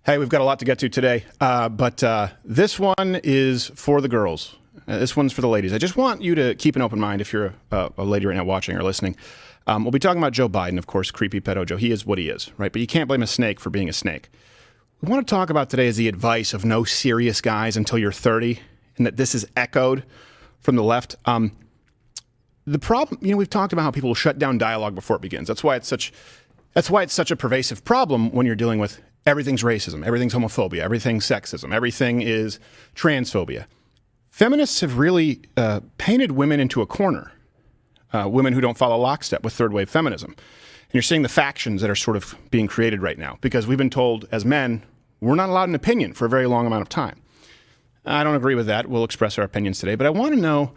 Hey, we've got a lot to get to today, but this one is for the girls. This one's for the ladies. I just want you to keep an open mind if you're a lady right now watching or listening. We'll be talking about Joe Biden, of course, creepy pedo Joe. He is what he is, right? But you can't blame a snake for being a snake. What we want to talk about today is the advice of no serious guys until you're 30, and that this is echoed from the left. The problem, we've talked about how people will shut down dialogue before it begins. That's why it's such a pervasive problem when you're dealing with everything's racism, everything's homophobia, everything's sexism, everything is transphobia. Feminists have really painted women into a corner, women who don't follow lockstep with third wave feminism. And you're seeing the factions that are sort of being created right now because we've been told as men, we're not allowed an opinion for a very long amount of time. I don't agree with that. We'll express our opinions today, but I want to know,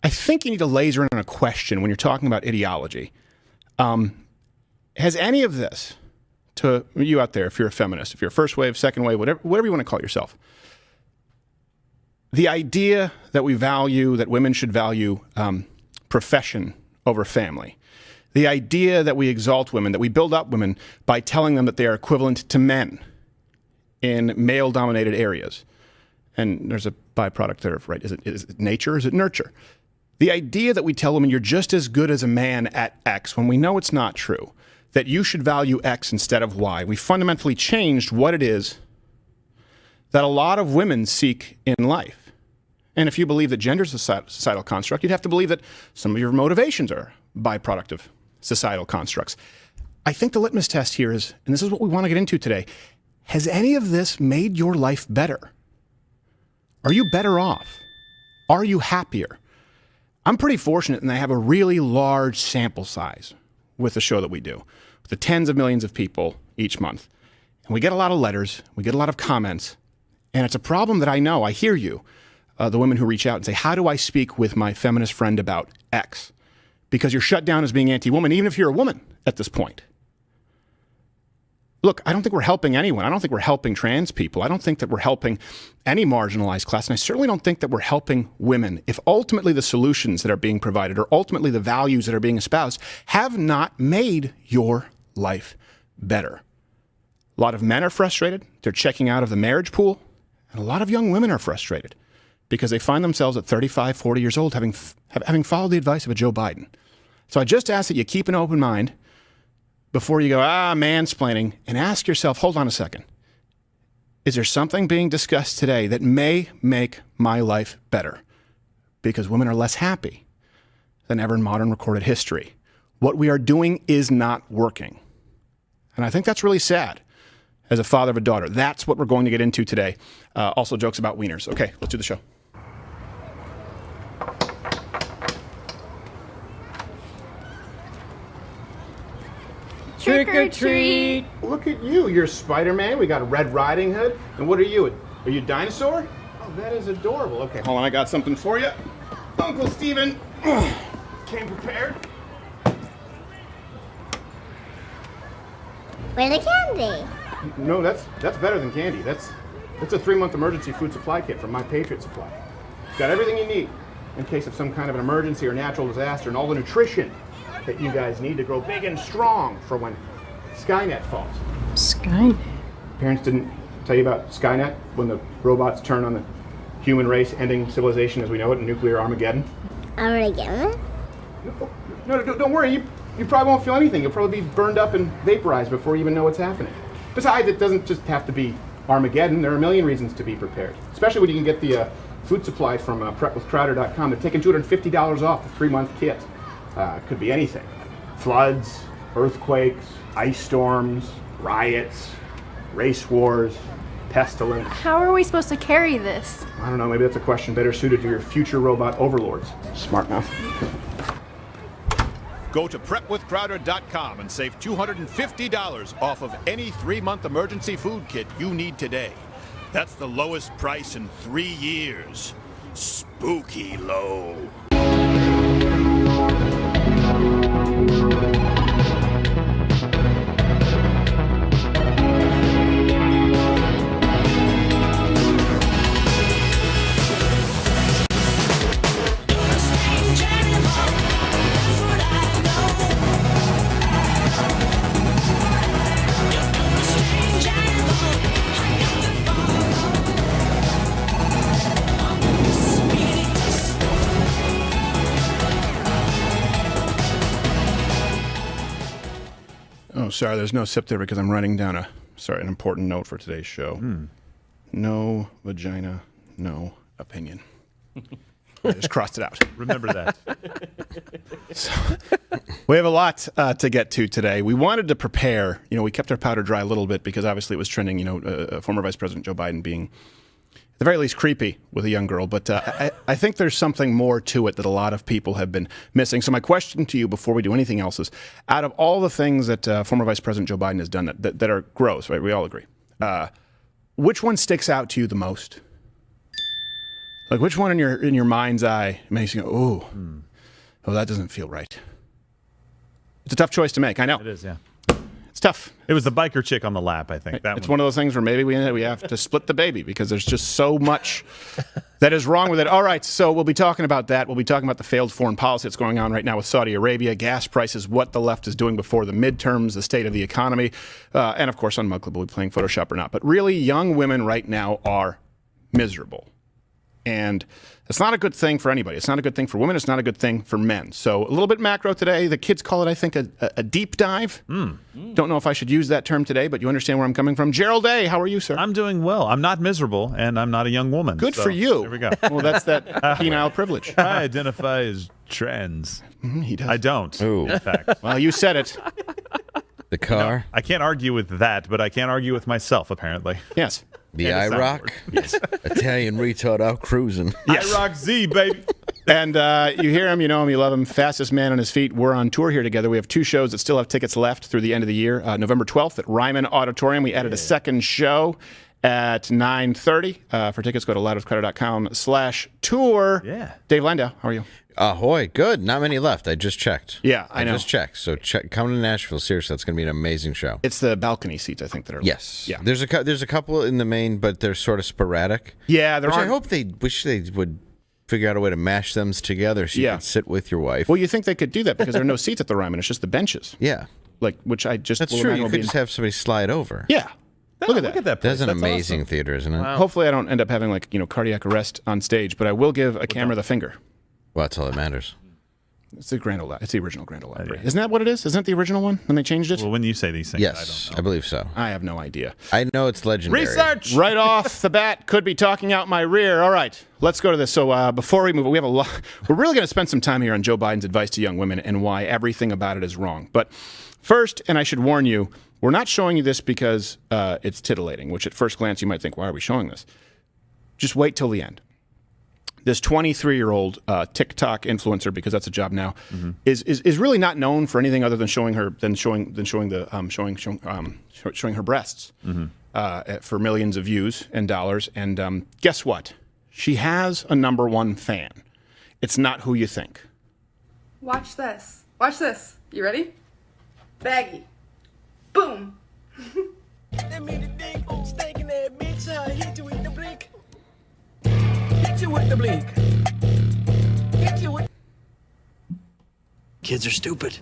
I think you need to laser in on a question when you're talking about ideology. Has any of this, to you out there, if you're a feminist, if you're a first wave, second wave, whatever you want to call yourself, the idea that we value, that women should value profession over family, the idea that we exalt women, that we build up women by telling them that they are equivalent to men in male-dominated areas, and there's a byproduct there, right? Is it nature? Is it nurture? The idea that we tell women you're just as good as a man at X when we know it's not true, that you should value X instead of Y. We fundamentally changed what it is that a lot of women seek in life. And if you believe that gender is a societal construct, you'd have to believe that some of your motivations are a byproduct of societal constructs. I think the litmus test here is, and this is what we want to get into today, has any of this made your life better? Are you better off? Are you happier? I'm pretty fortunate in that I have a really large sample size with the show that we do, with the tens of millions of people each month. And we get a lot of letters, we get a lot of comments, and it's a problem that I know. I hear you, the women who reach out and say, how do I speak with my feminist friend about X? Because you're shut down as being anti-woman, even if you're a woman at this point. Look, I don't think we're helping anyone. I don't think we're helping trans people. I don't think that we're helping any marginalized class. And I certainly don't think that we're helping women if ultimately the solutions that are being provided or ultimately the values that are being espoused have not made your life better. A lot of men are frustrated. They're checking out of the marriage pool. And a lot of young women are frustrated because they find themselves at 35, 40 years old having followed the advice of a Joe Biden. So I just ask that you keep an open mind before you go, mansplaining, and ask yourself, hold on a second. Is there something being discussed today that may make my life better? Because women are less happy than ever in modern recorded history. What we are doing is not working. And I think that's really sad as a father of a daughter. That's what we're going to get into today. Also jokes about wieners. Okay, let's do the show. Trick or treat! Look at you. You're Spider-Man. We got a Red Riding Hood. And what are you? Are you a dinosaur? Oh, that is adorable. Okay, hold on. I got something for you. Uncle Steven came prepared. Where's the candy? No, that's better than candy. That's a 3-month emergency food supply kit from My Patriot Supply. It's got everything you need in case of some kind of an emergency or natural disaster and all the nutrition that you guys need to grow big and strong for when Skynet falls. Skynet? Parents didn't tell you about Skynet, when the robots turn on the human race, ending civilization as we know it in nuclear Armageddon? Armageddon? No, don't worry. You probably won't feel anything. You'll probably be burned up and vaporized before you even know what's happening. Besides, it doesn't just have to be Armageddon. There are a million reasons to be prepared, especially when you can get the food supply from prepwithcrowder.com. They're taking $250 off the 3-month kit. Could be anything. Floods, earthquakes, ice storms, riots, race wars, pestilence. How are we supposed to carry this? I don't know, maybe that's a question better suited to your future robot overlords. Smart mouth. Go to prepwithcrowder.com and save $250 off of any 3-month emergency food kit you need today. That's the lowest price in 3 years. Spooky low. Strange sorry, there's no sip there because I'm writing down an important note for today's show. No vagina, no opinion. I just crossed it out. Remember that. So, we have a lot to get to today. We wanted to prepare. We kept our powder dry a little bit because obviously it was trending. Former Vice President Joe Biden being, at the very least, creepy with a young girl. But I think there's something more to it that a lot of people have been missing. So my question to you before we do anything else is, out of all the things that former Vice President Joe Biden has done that are gross, right? We all agree. Which one sticks out to you the most? Like, which one in your mind's eye makes you go, oh, that doesn't feel right? It's a tough choice to make. I know. It is, yeah. It's tough. It was the biker chick on the lap, I think. It's one of those things where maybe we have to split the baby because there's just so much that is wrong with it. All right, so we'll be talking about that. We'll be talking about the failed foreign policy that's going on right now with Saudi Arabia, gas prices, what the left is doing before the midterms, the state of the economy, and, of course, on Mug Club, we'll be playing Photoshop or not. But really, young women right now are miserable. And it's not a good thing for anybody. It's not a good thing for women. It's not a good thing for men. So a little bit macro today. The kids call it, I think, a deep dive. Don't know if I should use that term today, but you understand where I'm coming from. Gerald A., how are you, sir? I'm doing well. I'm not miserable, and I'm not a young woman. Good for you. There we go. Well, that's that penile privilege. I identify as trans. He does. I don't, Ooh. in fact. Well, you said it. The car, I can't argue with that, but I can't argue with myself, apparently. Yes. the And the IROC, Italian retard out cruising. Yes. I rock Z, baby. And you hear him, you know him, you love him. Fastest man on his feet. We're on tour here together. We have 2 shows that still have tickets left through the end of the year. November 12th at Ryman Auditorium. We added a second show at 9:30. For tickets, go to loudwithcrowder.com/tour. Yeah. Dave Landau, how are you? Ahoy, good. Not many left. I just checked. Yeah, I know. just checked. So come to Nashville. Seriously, that's going to be an amazing show. It's the balcony seats, I think, that are Yes. Yeah. There's a couple in the main, but they're sort of sporadic. Yeah, there Which are. I hope wish they would figure out a way to mash them together so you could sit with your wife. Well, you think they could do that because there are no seats at the Ryman. It's just the benches. Yeah. Which I just That's will true. imagine You will could be just have somebody slide over. Yeah. Look at that. Look at that place. That's an That's amazing awesome. theater, isn't it? Hopefully I don't end up having cardiac arrest on stage, but I will give a camera the finger. Well, that's all that matters. It's the Grand Ole. It's the original Grand Ole Opry. Isn't that what it is? Isn't it the original one when they changed it? Well, when you say these things, Yes, I don't I know. believe so. I have no idea. I know it's legendary. Research! Right off the bat, could be talking out my rear. All right, let's go to this. So before we move, we have a lot. We're really going to spend some time here on Joe Biden's advice to young women and why everything about it is wrong. But first, and I should warn you, we're not showing you this because it's titillating, which at first glance you might think, why are we showing this? Just wait till the end. This 23-year-old TikTok influencer, because that's a job now, is really not known for anything other than showing her breasts for millions of views and dollars. And guess what? She has a #1 fan. It's not who you think. Watch this. Watch this. You ready? Baggy. Boom. Kids are stupid.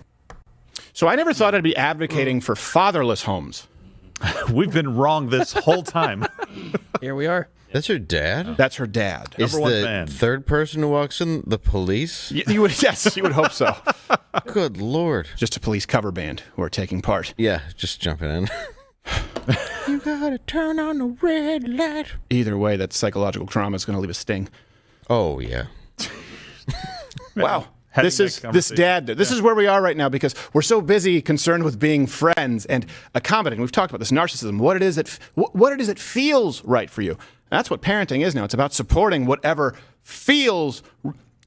So I never thought I'd be advocating for fatherless homes. We've been wrong this whole time. Here we are. That's her dad? That's her dad. Is #1 the fan. third person who walks in the police? You would, yes, you would hope so. Good Lord. Just a police cover band who are taking part. Yeah, just jumping in. You gotta turn on the red light. Either way, that psychological trauma is going to leave a sting. Oh, yeah. Wow. Having This that is this conversation. dad. This is where we are right now because we're so busy concerned with being friends and accommodating. We've talked about this narcissism. What it is that feels right for you. That's what parenting is now. It's about supporting whatever feels.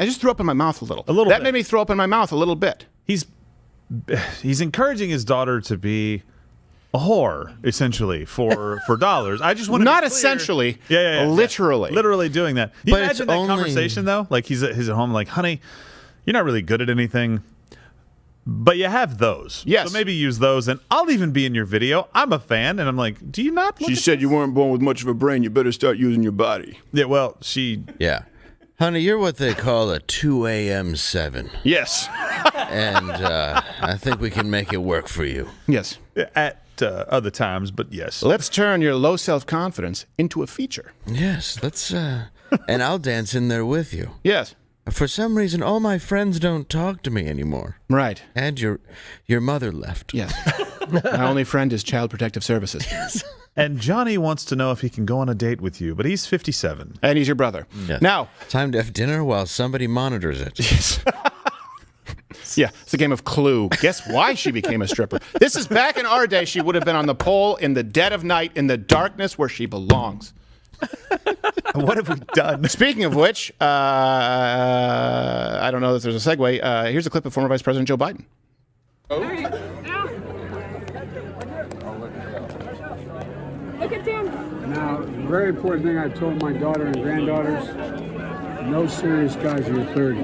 I just threw up in my mouth a little. A little That bit. made me throw up in my mouth a little bit. He's encouraging his daughter to be a whore, essentially, for dollars. I just want to Not be clear. essentially. Yeah. Literally. Literally doing that. You But it's imagine that only- conversation, though? Like, he's at home like, honey, you're not really good at anything, but you have those. Yes. So maybe use those, and I'll even be in your video. I'm a fan, and I'm like, do you not look She at said this? you weren't born with much of a brain. You better start using your body. Yeah, well, she... Yeah. Honey, you're what they call a 2 a.m. 7. Yes. And I think we can make it work for you. Yes. At other times, but yes. Let's turn your low self-confidence into a feature. Yes, let's, and I'll dance in there with you. Yes. For some reason, all my friends don't talk to me anymore. Right. And your mother left. Yes. My only friend is Child Protective Services. And Johnny wants to know if he can go on a date with you, but he's 57. And he's your brother. Yes. Now, Time to have dinner while somebody monitors it. yeah, it's a game of Clue. Guess why she became a stripper? This is back in our day. She would have been on the pole in the dead of night, in the darkness where she belongs. What have we done? Speaking of which, I don't know if there's a segue. Here's a clip of former Vice President Joe Biden. Look at Dan. Now, the very important thing I told my daughter and granddaughters, no serious guys till you're 30.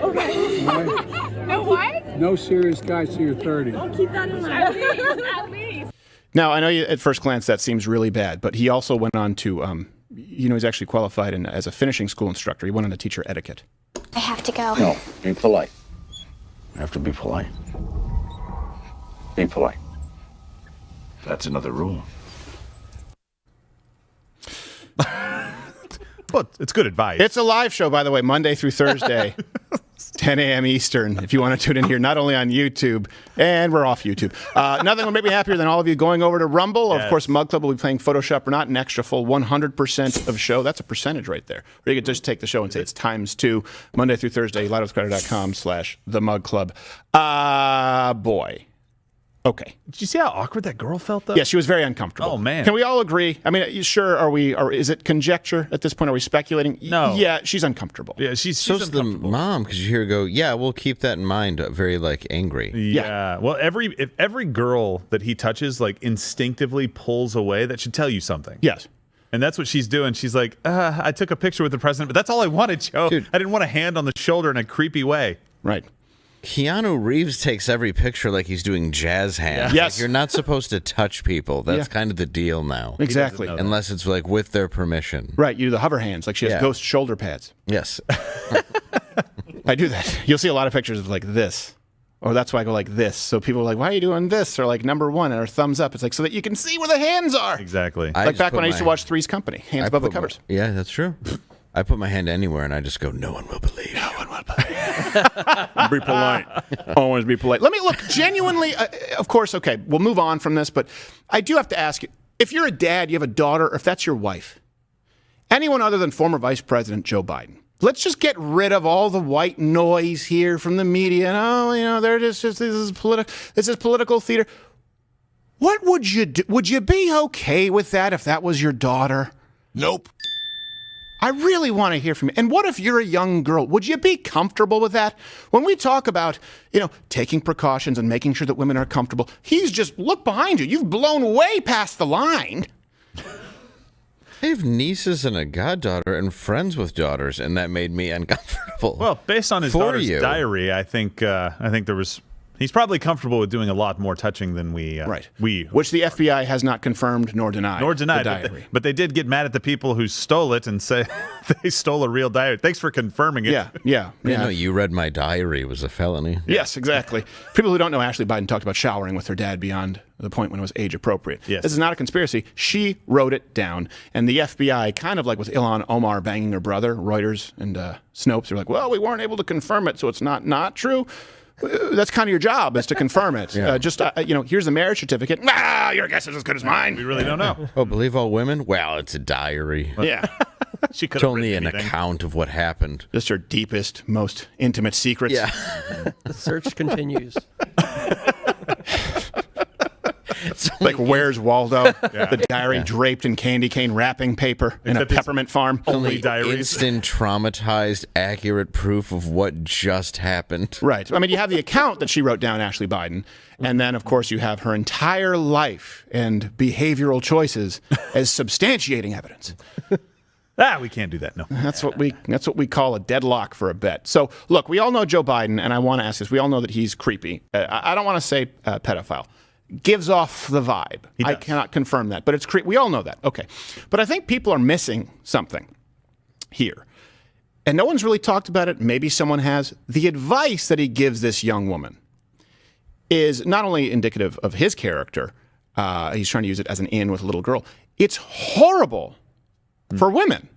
Okay. Right? No what? No serious guys till you're 30. Keep that in mind. At least. Now, I know you, at first glance that seems really bad, but he also went on to, he's actually qualified as a finishing school instructor. He went on to teach her etiquette. I have to go. No, be polite. You have to be polite. Be polite. That's another rule. Well, it's good advice. It's a live show, by the way, Monday through Thursday, 10 a.m. Eastern, if you want to tune in here, not only on YouTube, and we're off YouTube. Nothing will make me happier than all of you going over to Rumble. Yes. Of course, Mug Club will be playing Photoshop or not, an extra full 100% of show. That's a percentage right there. Or you could just take the show and say it's ×2, Monday through Thursday, lightofcrowder.com/The Mug Club. Boy. Okay. Did you see how awkward that girl felt, though? Yeah, she was very uncomfortable. Oh, man. Can we all agree? I mean, sure, or is it conjecture at this point? Are we speculating? No. Yeah, she's uncomfortable. Yeah, she's So's the uncomfortable. mom, because you hear her go, yeah, we'll keep that in mind, very, angry. Yeah. Well, if every girl that he touches, instinctively pulls away, that should tell you something. Yes. And that's what she's doing. She's like, I took a picture with the president, but that's all I wanted, Joe. Dude. I didn't want a hand on the shoulder in a creepy way. Right. Keanu Reeves takes every picture like he's doing jazz hands. Yes. You're not supposed to touch people. That's kind of the deal now. Exactly. Unless it's with their permission. Right. You do the hover hands. Like she has Yeah. ghost shoulder pads. Yes. I do that. You'll see a lot of pictures of this. Or that's why I go like this. So people are like, why are you doing this? Or number one or thumbs up. It's so that you can see where the hands are. Exactly. Like back when I used to watch Three's Company. Hands above the covers. Yeah, that's true. I put my hand anywhere and I just go, no one will believe. No one will believe. Be polite. Always be polite. Let me look genuinely. Of course, okay, we'll move on from this, but I do have to ask you, if you're a dad, you have a daughter, or if that's your wife, anyone other than former Vice President Joe Biden, let's just get rid of all the white noise here from the media. And, they're just this is political theater. What would you do? Would you be okay with that if that was your daughter? Nope. I really want to hear from you. And what if you're a young girl? Would you be comfortable with that? When we talk about, taking precautions and making sure that women are comfortable, he's just, look behind you. You've blown way past the line. I have nieces and a goddaughter and friends with daughters, and that made me uncomfortable. Well, based on his For daughter's you. diary, I think there was. He's probably comfortable with doing a lot more touching than we. Right. We. Which the FBI has not confirmed nor denied. The diary. But they did get mad at the people who stole it and say they stole a real diary. Thanks for confirming it. Yeah. No, you read my diary was a felony. Yes, exactly. People who don't know, Ashley Biden talked about showering with her dad beyond the point when it was age appropriate. Yes. This is not a conspiracy. She wrote it down. And the FBI, kind of like with Ilhan Omar banging her brother, Reuters and Snopes, are like, well, we weren't able to confirm it, so it's not true. That's kind of your job, is to confirm it. Yeah. Here's the marriage certificate. Your guess is as good as mine. We really don't know. Oh, believe all women? Well, it's a diary. Yeah. She could It's have only written an anything. account of what happened. Just her deepest, most intimate secrets. Yeah. The search continues. Like Where's Waldo? The diary draped in candy cane wrapping paper in a Except it's peppermint farm. Only diaries. Instant, traumatized, accurate proof of what just happened. Right. I mean, you have the account that she wrote down, Ashley Biden, and then, of course, you have her entire life and behavioral choices as substantiating evidence. We can't do that. No. That's what we call a deadlock for a bet. So, look, we all know Joe Biden, and I want to ask this. We all know that he's creepy. I don't want to say pedophile. Gives off the vibe. I cannot confirm that, but it's creepy. We all know that. Okay. But I think people are missing something here. And no one's really talked about it. Maybe someone has. The advice that he gives this young woman is not only indicative of his character, he's trying to use it as an in with a little girl. It's horrible for women.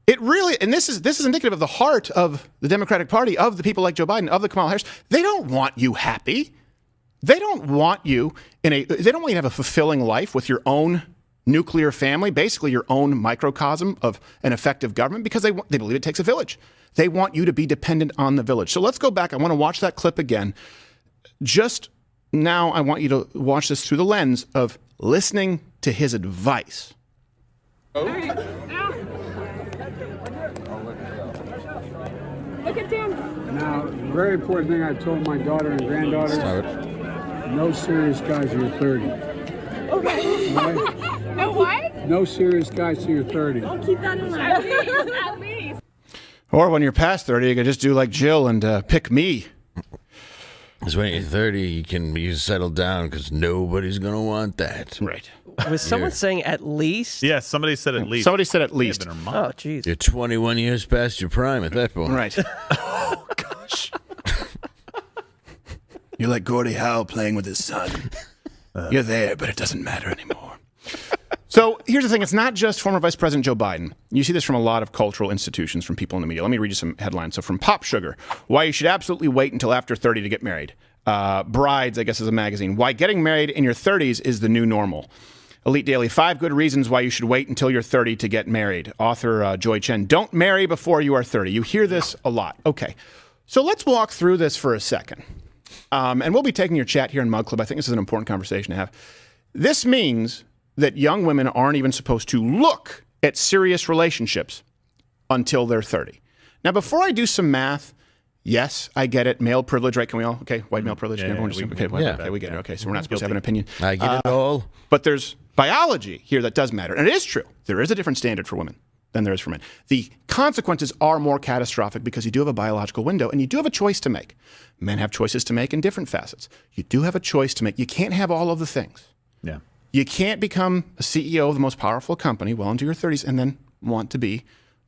It really, and this is indicative of the heart of the Democratic Party, of the people like Joe Biden, of the Kamala Harris. They don't want you happy. They don't want you they don't want you to have a fulfilling life with your own nuclear family, basically your own microcosm of an effective government, because they believe it takes a village. They want you to be dependent on the village. So let's go back. I want to watch that clip again. Just now, I want you to watch this through the lens of listening to his advice. Look at Dan. Now, very important thing I told my daughter and granddaughter, no serious guys till you're 30. Okay. Right? No what? No serious guys till you're 30. I'll keep that in mind. At least. Or when you're past 30, you can just do like Jill and pick me. Because when you're 30, you can settle down because nobody's going to want that. Right. Was someone saying at least? Yes, somebody said at least. Somebody said at least. Oh, jeez. You're 21 years past your prime at that point. Right. Oh, gosh. You're like Gordie Howe playing with his son. You're there, but it doesn't matter anymore. So here's the thing. It's not just former Vice President Joe Biden. You see this from a lot of cultural institutions, from people in the media. Let me read you some headlines. So from Pop Sugar, why you should absolutely wait until after 30 to get married. Brides, I guess, is a magazine. Why getting married in your 30s is the new normal. Elite Daily, 5 good reasons why you should wait until you're 30 to get married. Author Joy Chen, don't marry before you are 30. You hear this a lot. Okay, so let's walk through this for a second. And we'll be taking your chat here in Mug Club. I think this is an important conversation to have. This means that young women aren't even supposed to look at serious relationships until they're 30. Now, before I do some math, yes, I get it. Male privilege, right? Can we all? Okay, white male privilege. Yeah, we get it. Okay, so we're not supposed to have an opinion. I get it all. But there's biology here that does matter. And it is true. There is a different standard for women than there is for men. The consequences are more catastrophic because you do have a biological window and you do have a choice to make. Men have choices to make in different facets. You do have a choice to make. You can't have all of the things. Yeah. You can't become a CEO of the most powerful company well into your 30s and then want to be,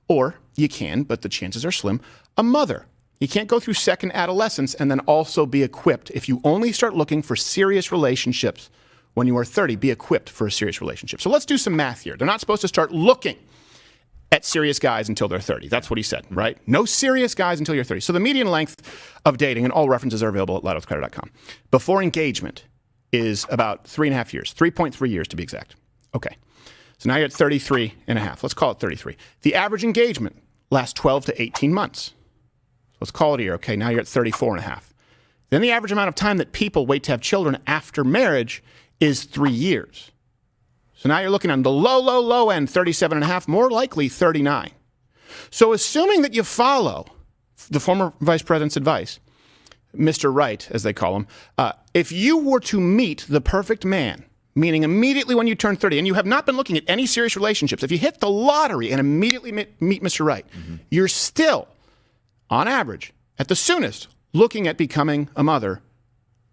or you can, but the chances are slim, a mother. You can't go through second adolescence and then also be equipped. If you only start looking for serious relationships when you are 30, be equipped for a serious relationship. So let's do some math here. They're not supposed to start looking at serious guys until they're 30. That's what he said, right? No serious guys until you're 30. So the median length of dating, and all references are available at loudwithcrowder.com, before engagement is about 3.5 years, 3.3 years to be exact. Okay, so now you're at 33 and a half. Let's call it 33. The average engagement lasts 12 to 18 months. Let's call it a year. Okay, now you're at 34 and a half. Then the average amount of time that people wait to have children after marriage is 3 years. So now you're looking on the low end, 37 and a half, more likely 39. So assuming that you follow the former vice president's advice, Mr. Right, as they call him, if you were to meet the perfect man, meaning immediately when you turn 30, and you have not been looking at any serious relationships, if you hit the lottery and immediately meet Mr. Right, you're still, on average, at the soonest, looking at becoming a mother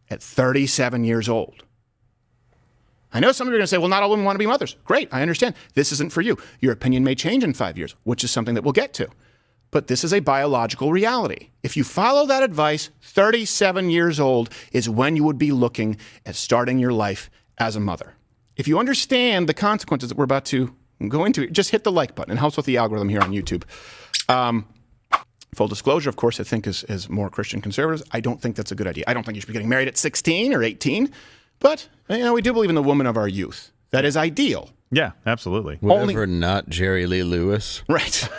at 37 years old. I know some of you are going to say, well, not all women want to be mothers. Great, I understand. This isn't for you. Your opinion may change in 5 years, which is something that we'll get to. But this is a biological reality. If you follow that advice, 37 years old is when you would be looking at starting your life as a mother. If you understand the consequences that we're about to go into, just hit the like button. It helps with the algorithm here on YouTube. Full disclosure, of course, I think as more Christian conservatives, I don't think that's a good idea. I don't think you should be getting married at 16 or 18. But we do believe in the woman of our youth. That is ideal. Yeah, absolutely. Whatever, not Jerry Lee Lewis. Right.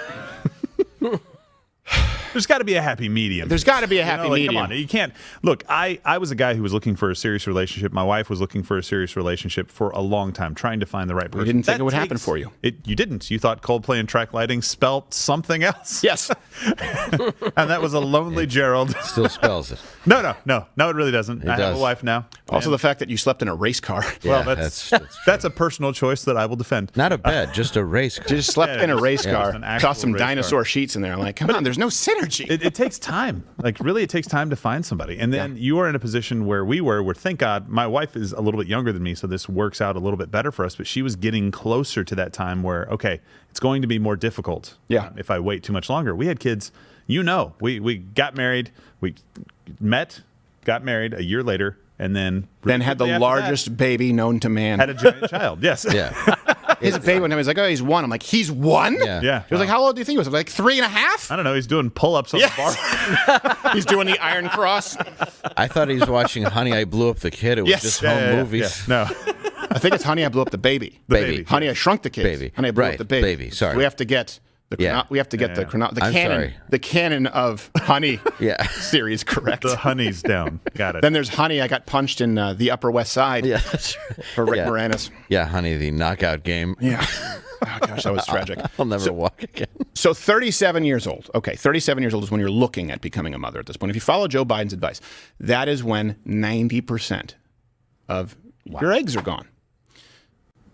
There's got to be a happy medium. There's got to be a happy medium. Come on, you can't. Look, I was a guy who was looking for a serious relationship. My wife was looking for a serious relationship for a long time, trying to find the right person. You didn't think it would happen for you. You didn't. You thought Coldplay and track lighting spelt something else. Yes. And that was a lonely Gerald. Still spells it. No, it really doesn't. I have does. a wife now. Also, the fact that you slept in a race car. Yeah, Well, that's a personal choice that I will defend. not a bed, just a race car. Just slept in a race Yeah, it was car. an actual Tossed some race car. dinosaur sheets in there. I'm like, come on, there's no synergy. It takes time. Like, really, it takes time to find somebody. And then you are in a position where thank God, my wife is a little bit younger than me, so this works out a little bit better for us. But she was getting closer to that time where, okay, it's going to be more difficult if I wait too much longer. We had kids, we got married, we met, got married a year later, and then had the largest baby known to man. Had a giant child, yes. Yeah. his baby one time. He's like, oh, he's 1. I'm like, he's 1? Yeah. He was like, how old do you think he was? I was like, 3.5? I don't know. He's doing pull-ups on the bar. He's doing the Iron Cross. I thought he was watching Honey, I Blew Up the Kid. It was just home movies. No. I think it's Honey, I Blew Up the Baby. Baby. Honey, I Shrunk the Kids. Baby. Honey, I Blew Right. Up the Baby. Baby. Sorry. We have to get the I'm canon sorry. the canon of Honey series correct. The honey's down. Got it. Then there's Honey, I Got Punched in the Upper West Side. Yeah, that's right. For Rick Moranis. Yeah, Honey, the knockout game. Yeah. Oh, gosh, that was tragic. I'll never walk again. So 37 years old. Okay, 37 years old is when you're looking at becoming a mother at this point. If you follow Joe Biden's advice, that is when 90% of your eggs are gone.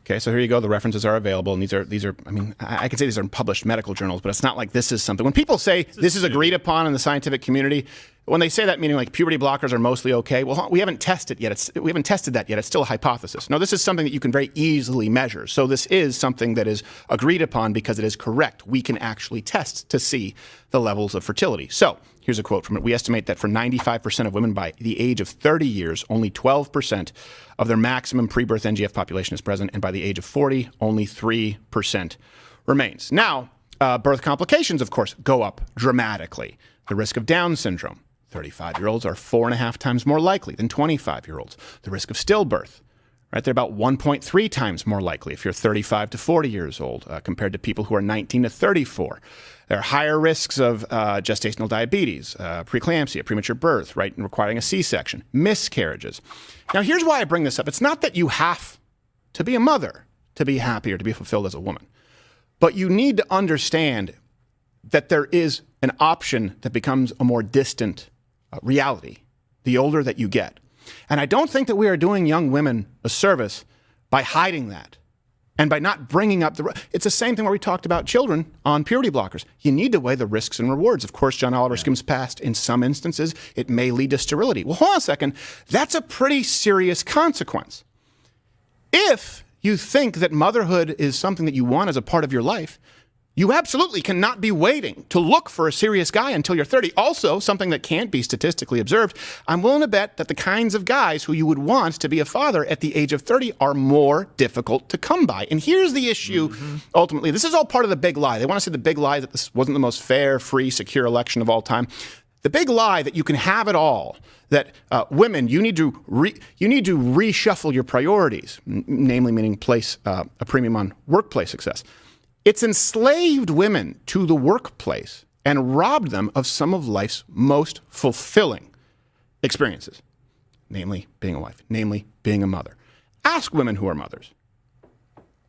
Okay, so here you go. The references are available, and these are. I mean, I could say these are in published medical journals, but it's not like this is something. When people say this is agreed upon in the scientific community, when they say that, meaning like puberty blockers are mostly okay. Well, we haven't tested yet. We haven't tested that yet. It's still a hypothesis. No, this is something that you can very easily measure. So this is something that is agreed upon because it is correct. We can actually test to see the levels of fertility. So here's a quote from it. We estimate that for 95% of women by the age of 30 years, only 12% of their maximum pre-birth NGF population is present, and by the age of 40, only 3% remains. Now, birth complications, of course, go up dramatically. The risk of Down syndrome, 35-year-olds are 4.5 times more likely than 25-year-olds. The risk of stillbirth, right, they're about 1.3 times more likely if you're 35 to 40 years old compared to people who are 19 to 34. There are higher risks of gestational diabetes, preeclampsia, premature birth, right, and requiring a C-section, miscarriages. Now, here's why I bring this up. It's not that you have to be a mother to be happy or to be fulfilled as a woman, but you need to understand that there is an option that becomes a more distant reality the older that you get. And I don't think that we are doing young women a service by hiding that. And by not bringing up it's the same thing where we talked about children on puberty blockers. You need to weigh the risks and rewards. Of course, John Oliver skims past. In some instances, it may lead to sterility. Well, hold on a second. That's a pretty serious consequence. If you think that motherhood is something that you want as a part of your life, you absolutely cannot be waiting to look for a serious guy until you're 30. Also, something that can't be statistically observed, I'm willing to bet that the kinds of guys who you would want to be a father at the age of 30 are more difficult to come by. And here's the issue, ultimately. This is all part of the big lie. They want to say the big lie that this wasn't the most fair, free, secure election of all time. The big lie that you can have it all, that women, you need to reshuffle your priorities, namely meaning place a premium on workplace success. It's enslaved women to the workplace and robbed them of some of life's most fulfilling experiences, namely being a wife, namely being a mother. Ask women who are mothers.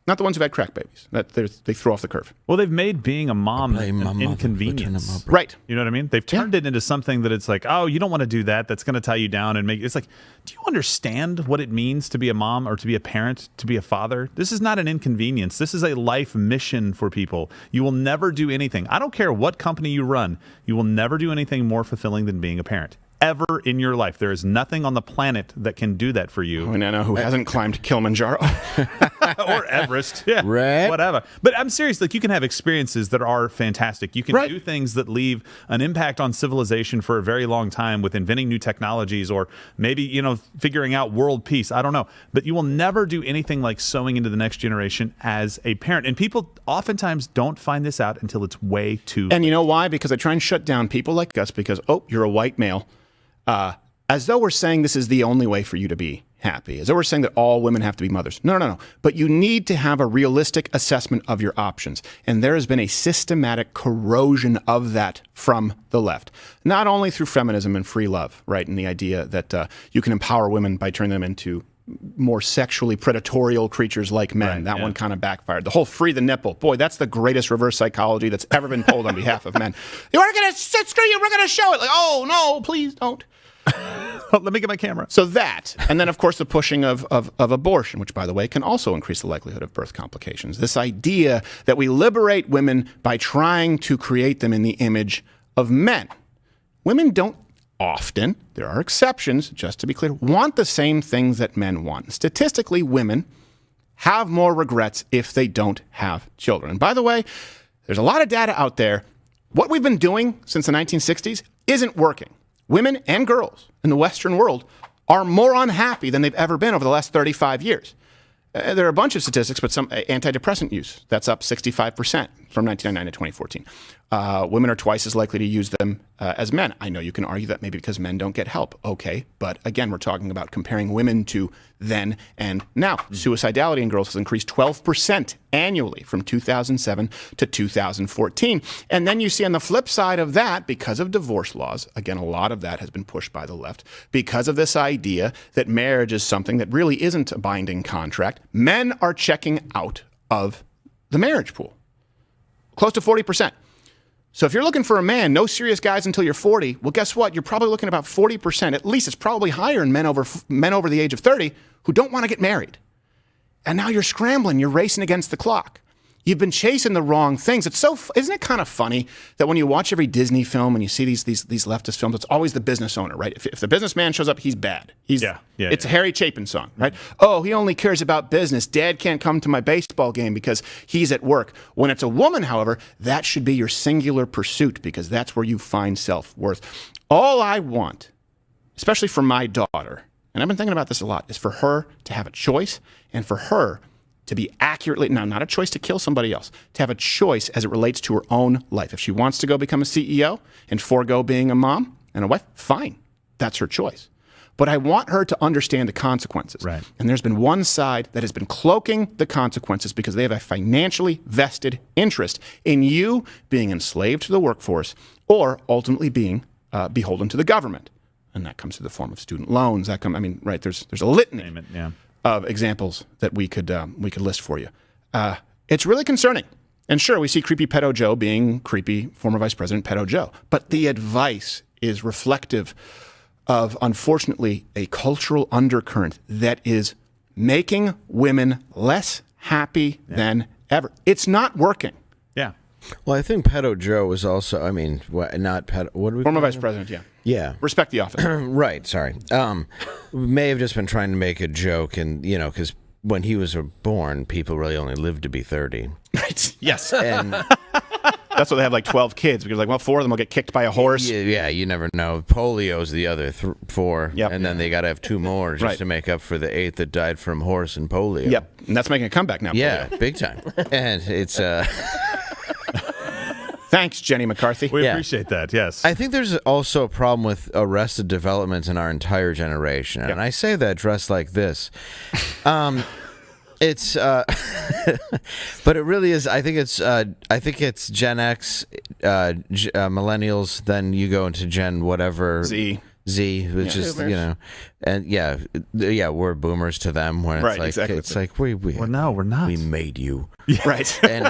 Not the ones who've had crack babies. They throw off the curve. Well, they've made being a mom an inconvenience. Right. You know what I mean? They've turned it into something that it's like, oh, you don't want to do that. That's going to tie you down and make it's like, do you understand what it means to be a mom or to be a parent, to be a father? This is not an inconvenience. This is a life mission for people. You will never do anything. I don't care what company you run. You will never do anything more fulfilling than being a parent. Ever in your life. There is nothing on the planet that can do that for you. Oh, no, who hasn't climbed Kilimanjaro? Or Everest. Yeah. Right. Whatever. But I'm serious. Like, you can have experiences that are fantastic. You can do things that leave an impact on civilization for a very long time with inventing new technologies or maybe, figuring out world peace. I don't know. But you will never do anything like sowing into the next generation as a parent. And people oftentimes don't find this out until it's way too late. And you know why? Because I try and shut down people like us because, you're a white male. As though we're saying this is the only way for you to be happy, as though we're saying that all women have to be mothers. No. But you need to have a realistic assessment of your options. And there has been a systematic corrosion of that from the left, not only through feminism and free love, right? And the idea that you can empower women by turning them into more sexually predatorial creatures like men. That one kind of backfired. The whole free the nipple. Boy, that's the greatest reverse psychology that's ever been pulled on behalf of men. You are going to screw you. We're going to show it. Like, oh, no, please don't. Let me get my camera. So that, and then of course the pushing of abortion, which by the way can also increase the likelihood of birth complications. This idea that we liberate women by trying to create them in the image of men. Women don't often, there are exceptions, just to be clear, want the same things that men want. Statistically, women have more regrets if they don't have children. And by the way, there's a lot of data out there. What we've been doing since the 1960s isn't working. Women and girls in the Western world are more unhappy than they've ever been over the last 35 years. There are a bunch of statistics, but some antidepressant use, that's up 65% from 1999 to 2014. Women are twice as likely to use them as men. I know you can argue that maybe because men don't get help. Okay, but again, we're talking about comparing women to then and now. Suicidality in girls has increased 12% annually from 2007 to 2014. And then you see on the flip side of that, because of divorce laws, again, a lot of that has been pushed by the left, because of this idea that marriage is something that really isn't a binding contract, men are checking out of the marriage pool. Close to 40%. So if you're looking for a man, no serious guys until you're 40, well, guess what? You're probably looking at about 40%. At least it's probably higher in men over the age of 30 who don't want to get married. And now you're scrambling. You're racing against the clock. You've been chasing the wrong things. Isn't it kind of funny that when you watch every Disney film and you see these leftist films, it's always the business owner, right? If the businessman shows up, he's bad. It's a Harry Chapin song, right? Oh, he only cares about business. Dad can't come to my baseball game because he's at work. When it's a woman, however, that should be your singular pursuit because that's where you find self-worth. All I want, especially for my daughter, and I've been thinking about this a lot, is for her to have a choice and for her to be accurately, now not a choice to kill somebody else, to have a choice as it relates to her own life. If she wants to go become a CEO and forego being a mom and a wife, fine. That's her choice. But I want her to understand the consequences. Right. And there's been one side that has been cloaking the consequences because they have a financially vested interest in you being enslaved to the workforce or ultimately being beholden to the government. And that comes in the form of student loans. There's a litany of examples that we could list for you. It's really concerning. And sure, we see creepy pedo Joe being creepy former Vice President pedo Joe. But the advice is reflective of, unfortunately, a cultural undercurrent that is making women less happy than ever. It's not working. Yeah. Well, I think pedo Joe was also, not pedo, what do we Former call Vice him? President, yeah. Yeah. Respect the office. Right, sorry. May have just been trying to make a joke, and, because when he was born, people really only lived to be 30. Right, yes. And that's why they have like 12 kids, because 4 of them will get kicked by a horse. Yeah, you never know. Polio's the other 4, and then they got to have 2 more just to make up for the 8 that died from horse and polio. Yep, and that's making a comeback now. Yeah, big time. And it's... Thanks, Jenny McCarthy. We appreciate that, yes. I think there's also a problem with arrested development in our entire generation. And I say that dressed like this. It's but it really is. I think it's Gen X, millennials, then you go into Gen whatever Z, which is Boomers. and we're boomers to them. When it's Right, like exactly. it's like we Well, no, we're not. we made you. right. And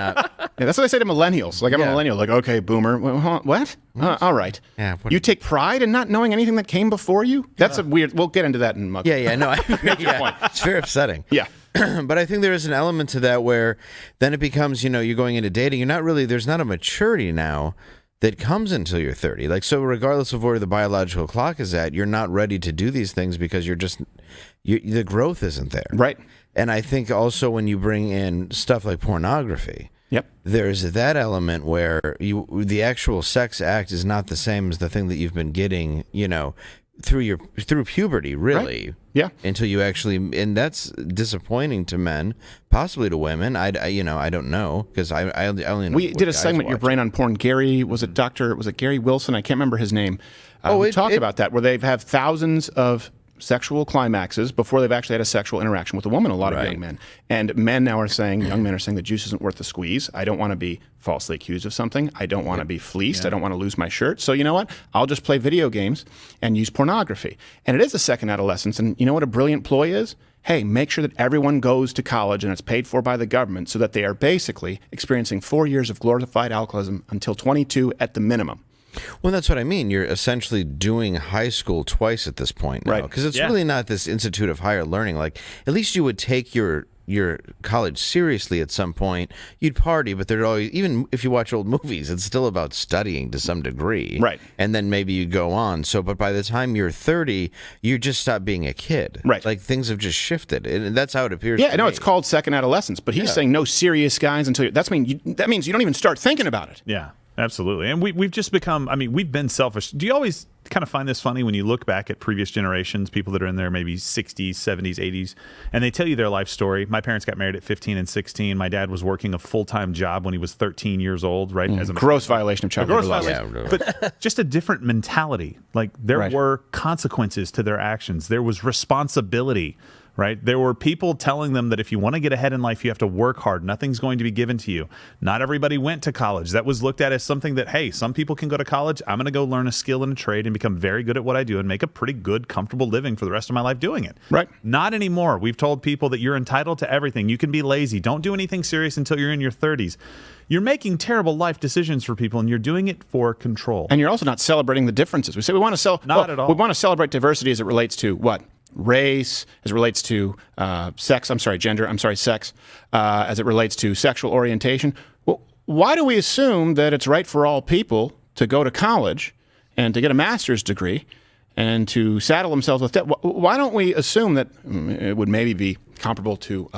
that's what I say to millennials. Like, I'm a millennial. Like, okay, boomer. What? All right. Yeah, You take pride in not knowing anything that came before you? That's a weird... We'll get into that in Mug. no, Make your point. it's very upsetting. Yeah. But I think there is an element to that where then it becomes, you're going into dating. There's not a maturity now that comes until you're 30. Like, so regardless of where the biological clock is at, you're not ready to do these things because the growth isn't there. Right. And I think also when you bring in stuff like pornography, there's that element where the actual sex act is not the same as the thing that you've been getting, through puberty, really. Right. Yeah. Until you actually, and that's disappointing to men, possibly to women. I don't know because I only know. We what did a guys segment, Your watch. Brain on Porn. Gary, was it Gary Wilson? I can't remember his name. We talked about that, where they have thousands of sexual climaxes before they've actually had a sexual interaction with a woman, a lot of young men. And men now are saying, young men are saying, the juice isn't worth the squeeze. I don't want to be falsely accused of something. I don't want to be fleeced. I don't want to lose my shirt. So you know what? I'll just play video games and use pornography. And it is a second adolescence. And you know what a brilliant ploy is? Hey, make sure that everyone goes to college and it's paid for by the government so that they are basically experiencing 4 years of glorified alcoholism until 22 at the minimum. Well, that's what I mean. You're essentially doing high school twice at this point now. Right. Because it's really not this Institute of Higher Learning. Like, at least you would take your college seriously at some point. You'd party, but there'd always, even if you watch old movies, it's still about studying to some degree. Right. And then maybe you go on. So, but by the time you're 30, you just stop being a kid. Right. Like, things have just shifted. And that's how it appears Yeah, to no, me. it's called second adolescence. But he's saying no serious guys until that means you don't even start thinking about it. Yeah, absolutely. And we've just become, we've been selfish. Do you always kind of find this funny when you look back at previous generations, people that are in their maybe 60s, 70s, 80s, and they tell you their life story. My parents got married at 15 and 16. My dad was working a full-time job when he was 13 years old, right? As a Gross violation of child labor laws. But just a different mentality. Like there were consequences to their actions. There was responsibility, right? There were people telling them that if you want to get ahead in life, you have to work hard. Nothing's going to be given to you. Not everybody went to college. That was looked at as something that, hey, some people can go to college. I'm going to go learn a skill and a trade and become very good at what I do and make a pretty good, comfortable living for the rest of my life doing it. Right. Not anymore. We've told people that you're entitled to everything. You can be lazy. Don't do anything serious until you're in your 30s. You're making terrible life decisions for people, and you're doing it for control. And you're also not celebrating the differences. We say we want to Not at all. We want to celebrate diversity as it relates to what? Race, as it relates to sex, as it relates to sexual orientation. Well, why do we assume that it's right for all people to go to college and to get a master's degree and to saddle themselves with debt? Why don't we assume that it would maybe be comparable to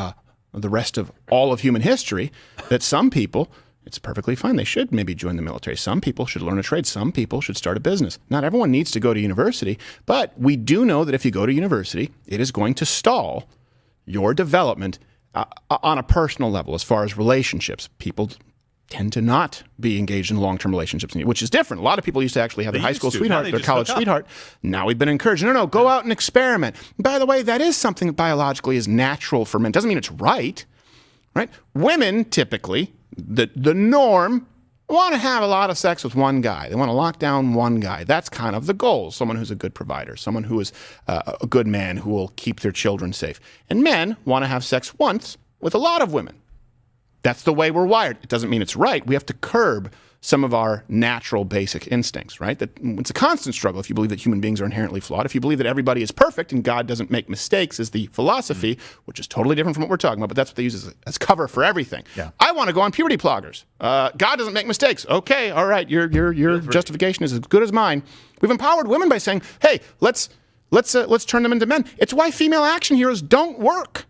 the rest of all of human history, that some people, it's perfectly fine, they should maybe join the military. Some people should learn a trade. Some people should start a business. Not everyone needs to go to university, but we do know that if you go to university, it is going to stall your development on a personal level as far as relationships. People tend to not be engaged in long-term relationships, which is different. A lot of people used to actually have their high school sweetheart, their college sweetheart. Now we've been encouraged, no, go out and experiment. By the way, that is something that biologically is natural for men. Doesn't mean it's right? Women typically, the norm, want to have a lot of sex with one guy. They want to lock down one guy. That's kind of the goal. Someone who's a good provider, someone who is a good man who will keep their children safe. And men want to have sex once with a lot of women. That's the way we're wired. It doesn't mean it's right. We have to curb some of our natural basic instincts, right? That it's a constant struggle if you believe that human beings are inherently flawed. If you believe that everybody is perfect and God doesn't make mistakes is the philosophy, which is totally different from what we're talking about, but that's what they use as cover for everything. Yeah. I want to go on puberty bloggers. God doesn't make mistakes. Okay, all right, your justification is as good as mine. We've empowered women by saying, hey, let's turn them into men. It's why female action heroes don't work.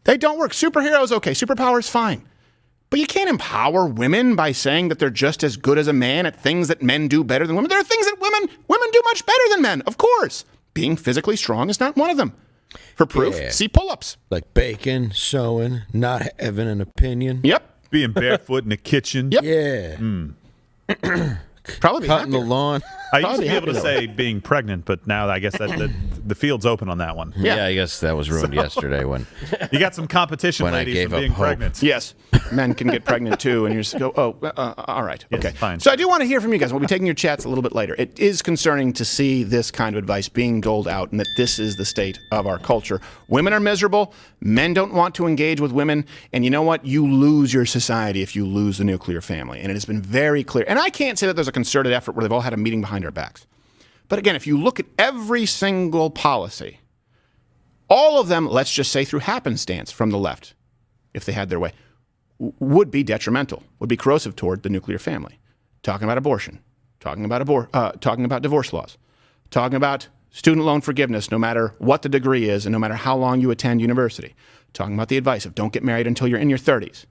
They don't work. Superheroes, okay. Superpowers, fine. But you can't empower women by saying that they're just as good as a man at things that men do better than women. There are things that women do much better than men, of course. Being physically strong is not one of them. For proof, see pull-ups. Like baking, sewing, not having an opinion. Yep. Being barefoot in the kitchen. Yep. Yeah. Probably cutting the lawn. I used to be able to say being pregnant, but now I guess that the field's open on that one. Yeah, I guess that was ruined yesterday when you got some competition, when ladies, I gave from up being hope. pregnant. Yes, men can get pregnant too, and you just go, all right, Yes, okay. fine. So I do want to hear from you guys. We'll be taking your chats a little bit later. It is concerning to see this kind of advice being doled out, and that this is the state of our culture. Women are miserable. Men don't want to engage with women, and you know what? You lose your society if you lose the nuclear family, and it has been very clear. And I can't say that there's a concerted effort where they've all had a meeting behind our backs. But again, if you look at every single policy, all of them, let's just say through happenstance from the left, if they had their way, would be detrimental, would be corrosive toward the nuclear family. Talking about abortion, talking about divorce laws, talking about student loan forgiveness, no matter what the degree is and no matter how long you attend university, talking about the advice of don't get married until you're in your 30s,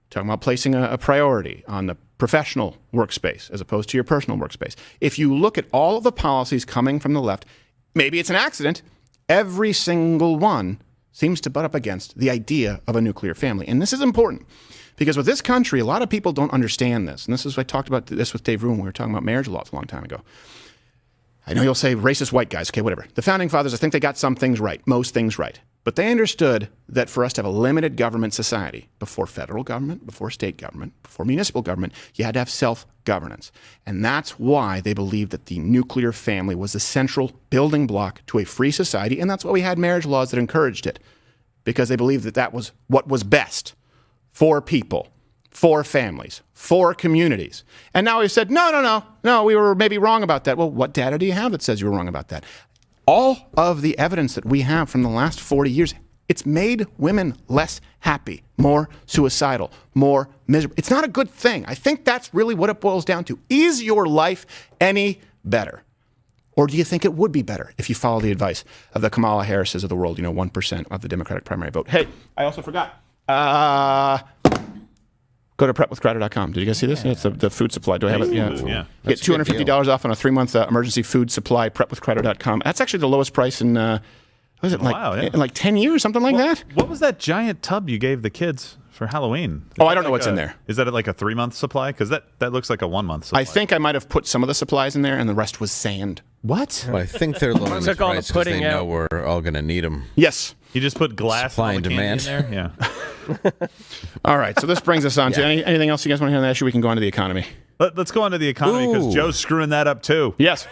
talking about placing a priority on the professional workspace as opposed to your personal workspace. If you look at all of the policies coming from the left, maybe it's an accident, every single one seems to butt up against the idea of a nuclear family. And this is important because with this country, a lot of people don't understand this. And this is, I talked about this with Dave Ruin when we were talking about marriage laws a long time ago. I know you'll say racist white guys, okay, whatever. The founding fathers, I think they got some things right, most things right. But they understood that for us to have a limited government society, before federal government, before state government, before municipal government, you had to have self-governance. And that's why they believed that the nuclear family was the central building block to a free society. And that's why we had marriage laws that encouraged it, because they believed that that was what was best for people, for families, for communities. And now we've said, no, we were maybe wrong about that. Well, what data do you have that says you were wrong about that? All of the evidence that we have from the last 40 years, it's made women less happy, more suicidal, more miserable. It's not a good thing. I think that's really what it boils down to. Is your life any better? Or do you think it would be better if you follow the advice of the Kamala Harrises of the world, 1% of the Democratic primary vote? Hey, I also forgot. Go Go to prepwithcrowder.com. Did you guys see this? Yeah, it's the food supply. Do I have it? Yeah. Yeah. Get $250 off on a 3-month emergency food supply. Prepwithcrowder.com. That's actually the lowest price in what was it in like 10 years, something like that? What was that giant tub you gave the kids for Halloween? I don't know what's in there. Is that like a 3-month supply? Because that looks like a 1-month supply. I think I might have put some of the supplies in there, and the rest was sand. What? Well, I think they're lowering the Took all the price because they pudding know out. we're all going to need them. Yes. You just put glass Supply and all and the candy demand. in there? Yeah. All right. So this brings us on to anything else you guys want to hear on that issue? We can go on to the economy. Let's go on to the economy because Ooh. Joe's screwing that up too. Yes.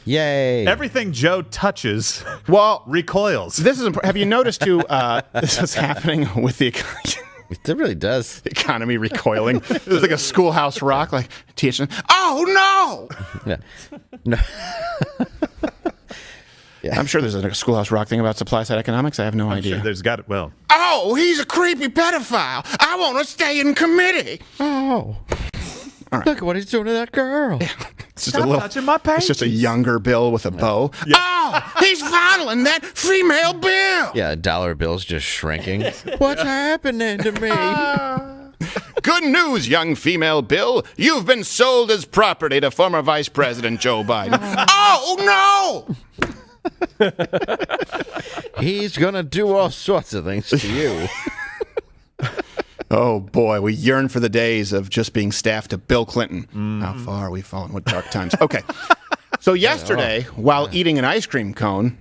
Yay. Everything Joe touches recoils. This is have you noticed too this is happening with the It really does. economy recoiling. It's like a schoolhouse rock, like teaching. Oh no! Yeah. No. I'm sure there's a schoolhouse rock thing about supply side economics. I have no I'm idea. sure there's got it. Well, Oh, he's a creepy pedophile. I want to stay in committee. Oh. Look at what he's doing to that girl. It's just a little. touching my It's just a younger Bill with a bow. Oh, he's fondling that female Bill. Yeah, dollar bill's just shrinking. What's happening to me? Good news, young female Bill. You've been sold as property to former Vice President Joe Biden. Oh, no! He's going to do all sorts of things to you. Oh, boy, we yearn for the days of just being staffed to Bill Clinton. How far we've fallen. What dark times. Okay. So yesterday, while eating an ice cream cone,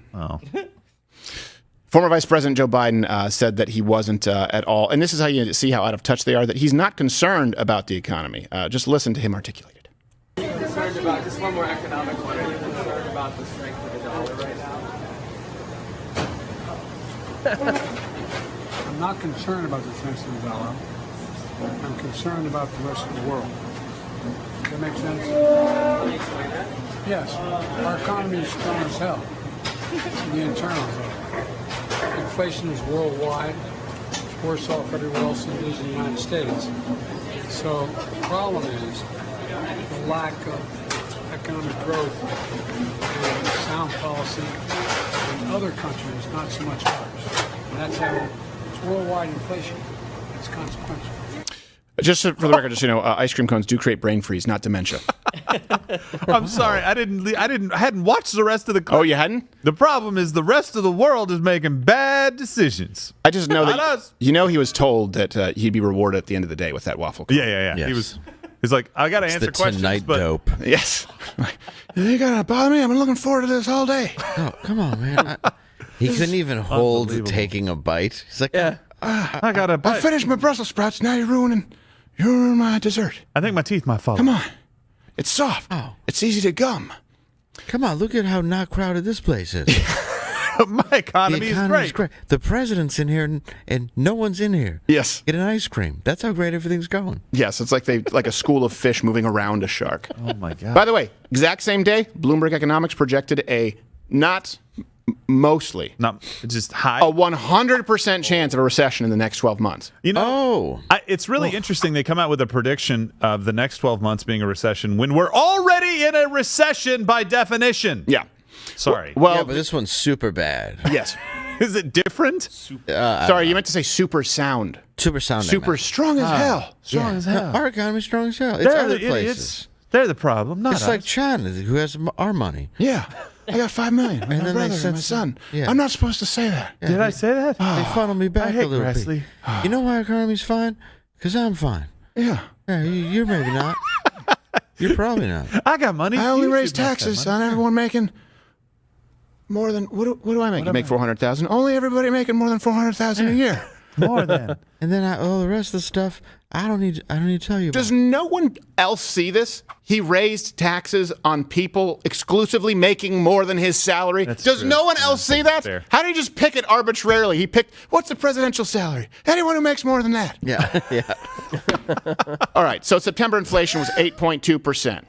former Vice President Joe Biden said that he wasn't at all, and this is how you see how out of touch they are, that he's not concerned about the economy. Just listen to him articulate it. Are you concerned about, just one more economic one, are you concerned about the strength of the dollar right now? I'm not concerned about the strength of the dollar. I'm concerned about the rest of the world. Does that make sense? Can you explain that? Yes. Our economy is strong as hell. The internal. Inflation is worldwide. It's worse off everywhere else than it is in the United States. So the problem is the lack of economic growth and sound policy in other countries, not so much ours. And that's how it's worldwide inflation. It's consequential. Just for the record, just so you know, ice cream cones do create brain freeze, not dementia. I'm sorry, I hadn't watched the rest of the clip. Oh, you hadn't? The problem is the rest of the world is making bad decisions. I just know Not that us. he was told that he'd be rewarded at the end of the day with that waffle cone. Yeah. Yes. He's like, I got to It's answer the questions, tonight but dope. Yes. You gotta bother me. I've been looking forward to this all day. Oh, come on, man. He couldn't even hold taking a bite. He's like, Yeah. I got to I bite. finished my Brussels sprouts. Now you're ruining my dessert. I think my teeth might fall. Come on. It's soft. Oh. It's easy to gum. come on, look at how not crowded this place is. My economy The is economy's great. great. The president's in here and no one's in here. Yes. Get an ice cream. That's how great everything's going. Yes, it's like a school of fish moving around a shark. Oh my God. By the way, exact same day, Bloomberg Economics projected mostly Not just high. a 100% chance of a recession in the next 12 months. You know, Oh. it's really interesting. They come out with a prediction of the next 12 months being a recession when we're already in a recession by definition. Yeah. Sorry. Well, Yeah, but this one's super bad. yes. Is it different? Sorry, you meant to say super sound. Super sounding. Super strong as hell. Strong as hell. Our economy's strong as hell. It's They're other the places. idiots. They're the problem, not It's us. like China, who has our money. Yeah. I got $5 million. My then they brother said and my son. yeah. I'm not supposed to say that. Did I say that? They funnel me back I hate a little Grassley. bit. You know why our economy's fine? Because I'm fine. Yeah. Yeah, you're maybe not. You're probably not. I got money. I only You raise should make that taxes money. on everyone making more than what do I make? You make 400,000. Only everybody making more than 400,000 a year. More than. And then all the rest of the stuff, I don't need to tell you about. Does no one else see this? He raised taxes on people exclusively making more than his salary. That's Does true. no one else see that? Fair. How did he just pick it arbitrarily? He picked what's the presidential salary? Anyone who makes more than that. Yeah, yeah. All right. So September inflation was 8.2%.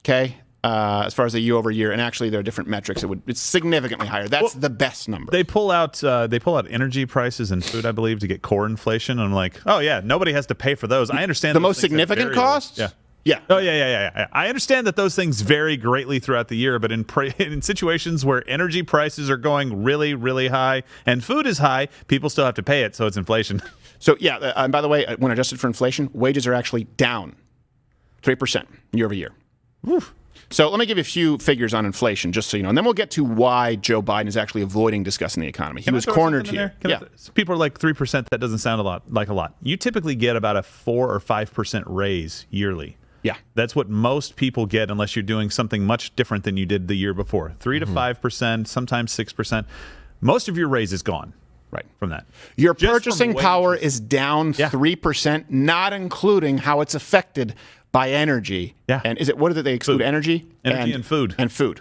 Okay. As far as the year over year, and actually there are different metrics. It's significantly higher. That's the best number. They pull out energy prices and food, I believe, to get core inflation. And I'm like, oh yeah, nobody has to pay for those. I understand The those most things have significant very low- costs? Yeah. Yeah. Oh, yeah. I understand that those things vary greatly throughout the year, but in situations where energy prices are going really, really high and food is high, people still have to pay it, so it's inflation. So, yeah, and by the way, when adjusted for inflation, wages are actually down 3% year over year. Oof. So let me give you a few figures on inflation, just so you know, and then we'll get to why Joe Biden is actually avoiding discussing the economy. He was cornered here. So people are like 3%. That doesn't sound like a lot. You typically get about a 4 or 5% raise yearly. Yeah. That's what most people get unless you're doing something much different than you did the year before. 3 to 5%, sometimes 6%. Most of your raise is gone. Right. From that. Your purchasing power is down 3%, not including how it's affected by energy. Yeah. And what did they exclude? Food. Energy and food. And food.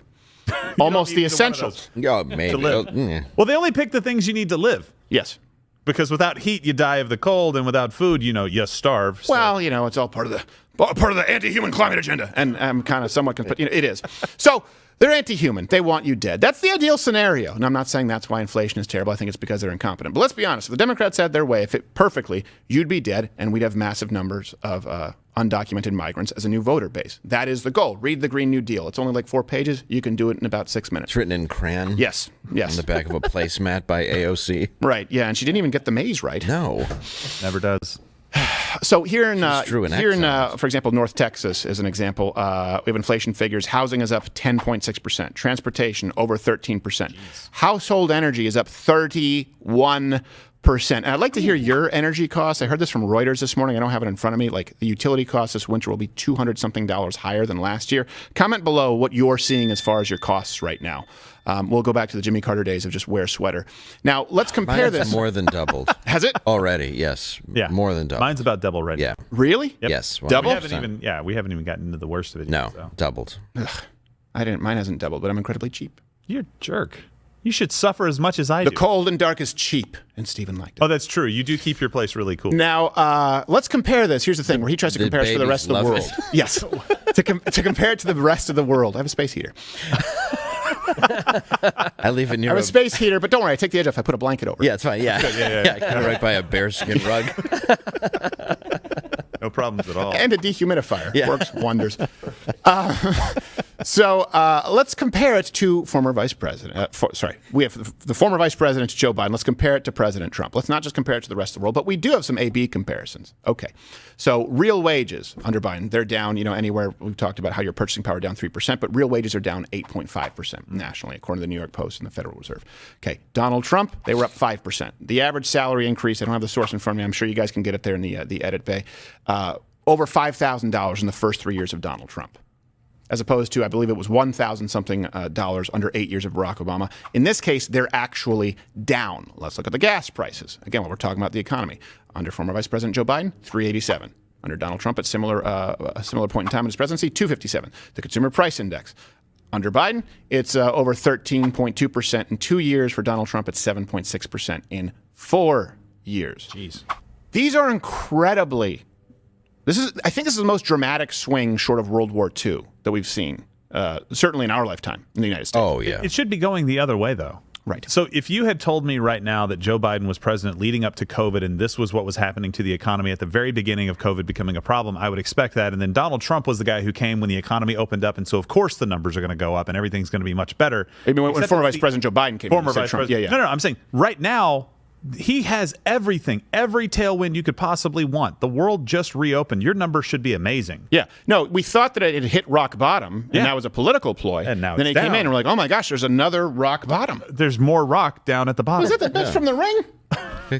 Almost the essentials. Oh, maybe. To live. Well, they only pick the things you need to live. Yes. Because without heat, you die of the cold, and without food, you starve. So. Well, it's all part of the anti-human climate agenda, and I'm kind of somewhat, it is. So they're anti-human. They want you dead. That's the ideal scenario. And I'm not saying that's why inflation is terrible. I think it's because they're incompetent. But let's be honest. If the Democrats had their way, if it perfectly, you'd be dead, and we'd have massive numbers of undocumented migrants as a new voter base. That is the goal. Read the Green New Deal. It's only like 4 pages. You can do it in about 6 minutes. It's written in crayon. Yes. On the back of a placemat by AOC. Right. Yeah. And she didn't even get the maze right. No. Never does. So here in for example, North Texas is an example. We have inflation figures. Housing is up 10.6%. Transportation over 13%. Household energy is up 31%. And I'd like to hear your energy costs. I heard this from Reuters this morning. I don't have it in front of me. Like the utility costs this winter will be $200-something higher than last year. Comment below what you're seeing as far as your costs right now. We'll go back to the Jimmy Carter days of just wear a sweater. Now, let's compare this. More than doubled. Has it? Already, yes. Yeah. More than doubled. Mine's about double already. Yeah. Really? Yep. Yes. Double? We haven't even gotten into the worst of it No, yet. So. doubled. Ugh, mine hasn't doubled, but I'm incredibly cheap. You're a jerk. You should suffer as much as I do. The cold and dark is cheap, and Stephen liked it. Oh, that's true. You do keep your place really cool. Now, let's compare this. Here's the thing, where he tries to compare us to the rest of the world. Yes. to compare it to the rest of the world. I have a space heater. I leave it near I have a space heater, but don't worry, I take the edge off. I put a blanket over it. Yeah, it's fine. Yeah. Yeah, kind of right by a bearskin rug. No problems at all. And a dehumidifier. Yeah. Works wonders. So let's compare it to former Vice President. We have the former Vice President, Joe Biden. Let's compare it to President Trump. Let's not just compare it to the rest of the world, but we do have some A-B comparisons. Okay. So real wages under Biden, they're down, anywhere. We've talked about how your purchasing power down 3%, but real wages are down 8.5% nationally, according to the New York Post and the Federal Reserve. Okay. Donald Trump, they were up 5%. The average salary increase, I don't have the source in front of me. I'm sure you guys can get it there in the edit bay. Over $5,000 in the first 3 years of Donald Trump, as opposed to, I believe it was $1,000-something under 8 years of Barack Obama. In this case, they're actually down. Let's look at the gas prices. Again, while we're talking about the economy. Under former Vice President Joe Biden, $3.87. Under Donald Trump at a similar point in time in his presidency, $2.57. The Consumer Price Index. Under Biden, it's over 13.2% in 2 years. For Donald Trump, it's 7.6% in 4 years. Jeez. These are incredibly... I think this is the most dramatic swing short of World War II that we've seen, certainly in our lifetime in the United States. Oh, yeah. It should be going the other way, though. Right. So if you had told me right now that Joe Biden was president leading up to COVID and this was what was happening to the economy at the very beginning of COVID becoming a problem, I would expect that. And then Donald Trump was the guy who came when the economy opened up. And so, of course, the numbers are going to go up and everything's going to be much better. I mean, when former Vice President Joe Biden came. Former Vice President. Yeah. No, I'm saying right now, he has everything, every tailwind you could possibly want. The world just reopened. Your numbers should be amazing. Yeah. No, we thought that it had hit rock bottom, and that was a political ploy. And now then it's it came down. in, and we're like, oh my gosh, there's another rock bottom. There's more rock down at the bottom. Was that the bitch from The Ring?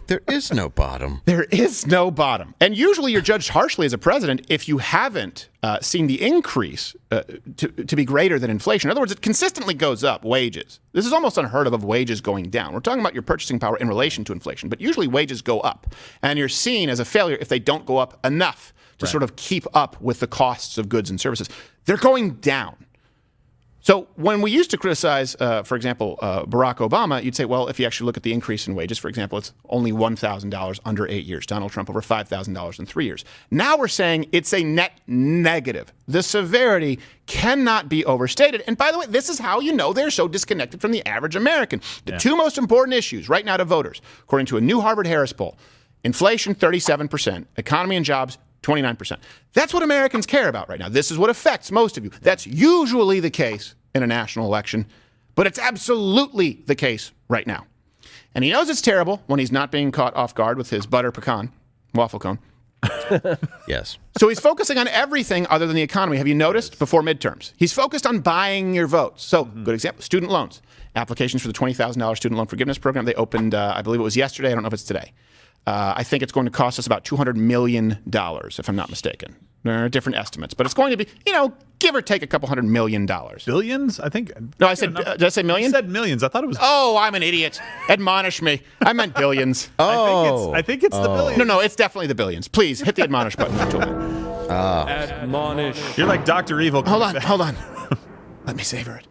There is no bottom. There is no bottom. And usually you're judged harshly as a president if you haven't seen the increase to be greater than inflation. In other words, it consistently goes up, wages. This is almost unheard of wages going down. We're talking about your purchasing power in relation to inflation, but usually wages go up. And you're seen as a failure if they don't go up enough to sort of keep up with the costs of goods and services. They're going down. So when we used to criticize, for example, Barack Obama, you'd say, well, if you actually look at the increase in wages, for example, it's only $1,000 under 8 years. Donald Trump over $5,000 in 3 years. Now we're saying it's a net negative. The severity cannot be overstated. And by the way, this is how you know they're so disconnected from the average American. The two most important issues right now to voters, according to a new Harvard-Harris poll, inflation, 37%, economy and jobs, 29%. That's what Americans care about right now. This is what affects most of you. That's usually the case in a national election, but it's absolutely the case right now. And he knows it's terrible when he's not being caught off guard with his butter pecan waffle cone. Yes. So he's focusing on everything other than the economy. Have you noticed before midterms? He's focused on buying your votes. So, good example, student loans. Applications for the $20,000 student loan forgiveness program. They opened, I believe it was yesterday. I don't know if it's today. I think it's going to cost us about $200 million, if I'm not mistaken. There are different estimates, but it's going to be, give or take a couple $100 million. Billions? I think. No, I said, did I say million? You said millions. I thought it was. Oh, I'm an idiot. Admonish me. I meant billions. I think it's the billions. No, it's definitely the billions. Please hit the admonish button. Admonish. You're like Dr. Evil. Hold on. Let me savor it.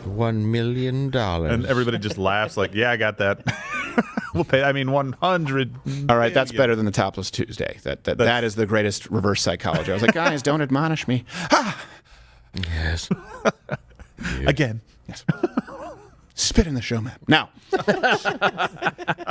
$1 million. And everybody just laughs like, yeah, I got that. We'll pay, 100. All right, that's better than the Topless Tuesday. That is the greatest reverse psychology. I was like, guys, don't admonish me. Yes. Again. Yes. Spit in the show map. Now,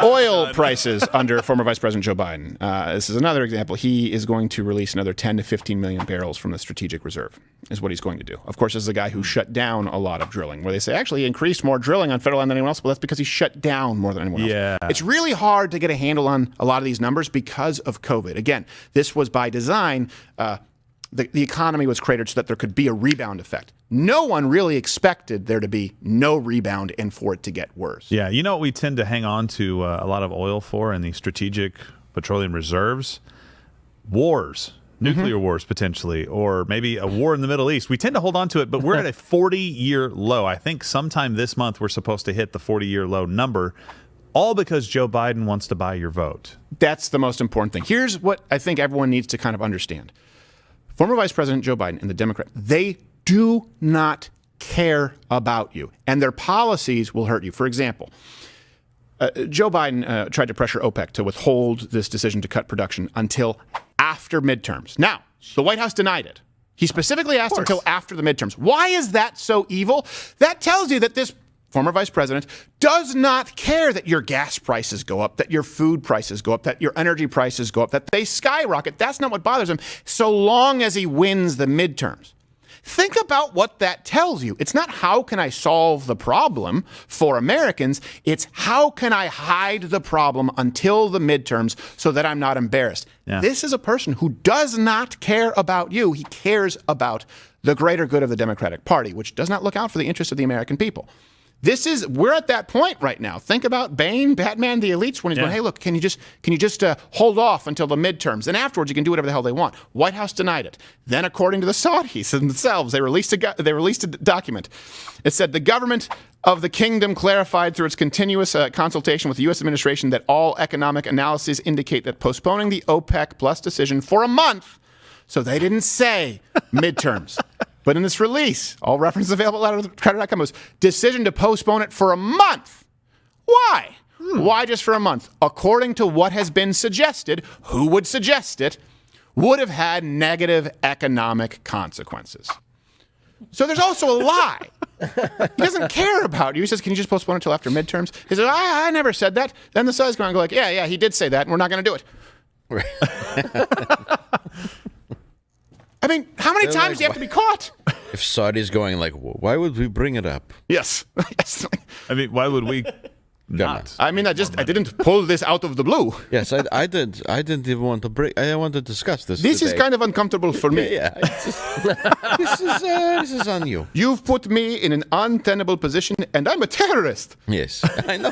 oil prices under former Vice President Joe Biden. This is another example. He is going to release another 10 to 15 million barrels from the strategic reserve, is what he's going to do. Of course, this is a guy who shut down a lot of drilling, where they say, actually, he increased more drilling on federal land than anyone else. Well, that's because he shut down more than anyone else. Yeah. It's really hard to get a handle on a lot of these numbers because of COVID. Again, this was by design. The economy was created so that there could be a rebound effect. No one really expected there to be no rebound and for it to get worse. Yeah, you know what we tend to hang on to a lot of oil for in the strategic petroleum reserves? Wars. Nuclear wars, potentially, or maybe a war in the Middle East. We tend to hold on to it, but we're at a 40-year low. I think sometime this month we're supposed to hit the 40-year low number, all because Joe Biden wants to buy your vote. That's the most important thing. Here's what I think everyone needs to kind of understand. Former Vice President Joe Biden and the Democrats, they do not care about you, and their policies will hurt you. For example, Joe Biden tried to pressure OPEC to withhold this decision to cut production until after midterms. Now, the White House denied it. He specifically asked until after the midterms. Why is that so evil? That tells you that this former vice president does not care that your gas prices go up, that your food prices go up, that your energy prices go up, that they skyrocket. That's not what bothers him, so long as he wins the midterms. Think about what that tells you. It's not how can I solve the problem for Americans. It's how can I hide the problem until the midterms so that I'm not embarrassed. Yeah. This is a person who does not care about you. He cares about the greater good of the Democratic Party, which does not look out for the interests of the American people. We're at that point right now. Think about Bane, Batman, the elites, when he's going, hey, look, can you just hold off until the midterms? And afterwards, you can do whatever the hell they want. White House denied it. Then, according to the Saudis themselves, they released a document. It said the government of the kingdom clarified through its continuous consultation with the U.S. administration that all economic analyses indicate that postponing the OPEC Plus decision for a month, so they didn't say midterms. But in this release, all references available at credit.com was decision to postpone it for a month. Why? Why just for a month? According to what has been suggested, who would suggest it, would have had negative economic consequences. So there's also a lie. He doesn't care about you. He says, can you just postpone it until after midterms? He says, I never said that. Then the side's going to go like, yeah, he did say that, and we're not going to do it. I mean, how many times do you have to be caught? If Saudi's going like, why would we bring it up? Yes. I mean, why would we not? I mean, I didn't pull this out of the blue. Yes, I didn't even want to break. I want to discuss this. This today. is kind of uncomfortable for me. Yeah. This is on you. You've put me in an untenable position, and I'm a terrorist. Yes, I know.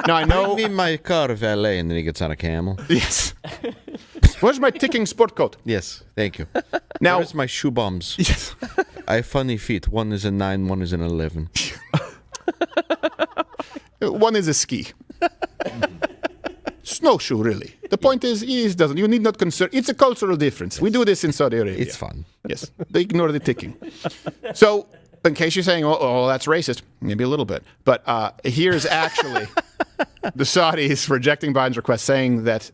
Now I know. Bring me my car valet, and then he gets on a camel. Yes. Where's my ticking sport coat? Yes, thank you. Now, where's my shoe bombs? Yes. I have funny feet. One is a 9, one is an 11. One is a ski. Snowshoe, really. The point is, you need not concern. It's a cultural difference. We do this in Saudi Arabia. It's fun. Yes, they ignore the ticking. So, in case you're saying, oh, that's racist, maybe a little bit. But here's actually the Saudis rejecting Biden's request, saying that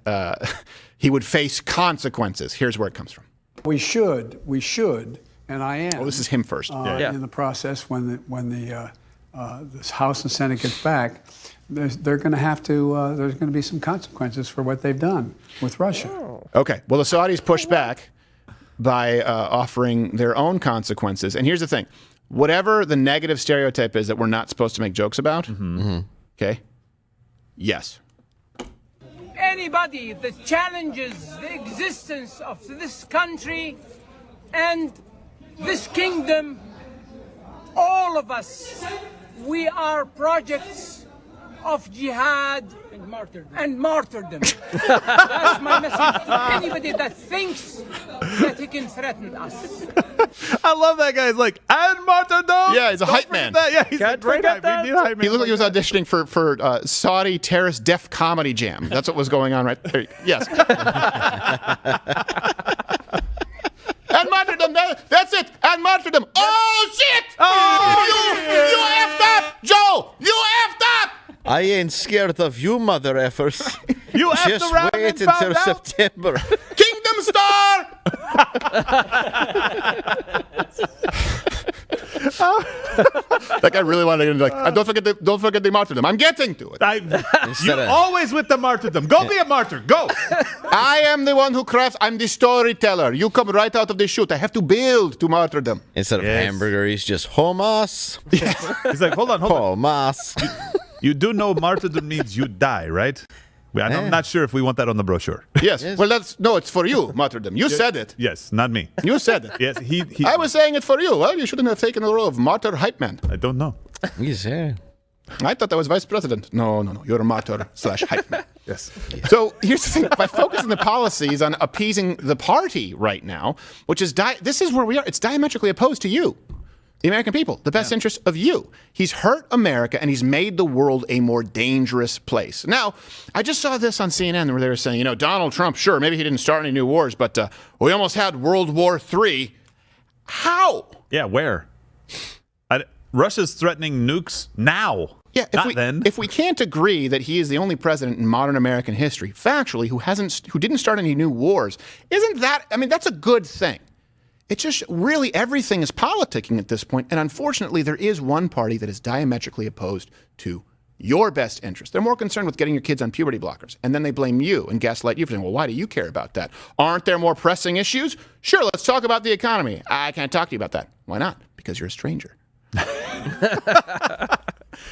he would face consequences. Here's where it comes from. We should, and I am. Oh, this is him first. In the process, when the House and Senate gets back, they're going to have to. There's going to be some consequences for what they've done with Russia. Okay. Well, the Saudis pushed back by offering their own consequences. And here's the thing. Whatever the negative stereotype is that we're not supposed to make jokes about, okay? Yes. Anybody that challenges the existence of this country and this kingdom, all of us, we are projects of jihad and martyrdom. That's my message to anybody that thinks that he can threaten us. I love that guy. He's like, and martyrdom. Yeah, he's a hype man. That. Yeah, he's a great hype. We need a hype man. He looked like he was auditioning for Saudi terrorist deaf comedy jam. That's what was going on right there. Yes. And martyrdom. That's it. And martyrdom. Oh, shit. Oh, you effed up, Joe. You effed up. I ain't scared of you, mother effers. You effed Just around wait and until found out? September. Kingdom Star. That guy really wanted to get into like, don't forget the martyrdom. I'm getting to it. You always with the martyrdom. Go be a martyr. Go. I am the one who crafts. I'm the storyteller. You come right out of the chute. I have to build to martyrdom. Instead of hamburger, he's just Hamas. He's like, hold on. Hamas. You do know martyrdom means you die, right? I'm not sure if we want that on the brochure. Yes. Well, it's for you, martyrdom. You said it. Yes, not me. You said it. Yes, he I was saying it for you. Well, you shouldn't have taken the role of martyr hype man. I don't know. I thought that was vice president. No. You're a martyr / hype man. Yes. So here's the thing. By focusing the policies on appeasing the party right now, which is this is where we are. It's diametrically opposed to you. The American people, the best interest of you. He's hurt America and he's made the world a more dangerous place. Now, I just saw this on CNN where they were saying, Donald Trump, sure, maybe he didn't start any new wars, but we almost had World War III. How? Yeah, where? Russia's threatening nukes now. Yeah, then. If we can't agree that he is the only president in modern American history, factually, who didn't start any new wars, isn't that? I mean, that's a good thing. It's just really everything is politicking at this point, and unfortunately, there is one party that is diametrically opposed to your best interest. They're more concerned with getting your kids on puberty blockers, and then they blame you and gaslight you for saying, well, why do you care about that? Aren't there more pressing issues? Sure, let's talk about the economy. I can't talk to you about that. Why not? Because you're a stranger.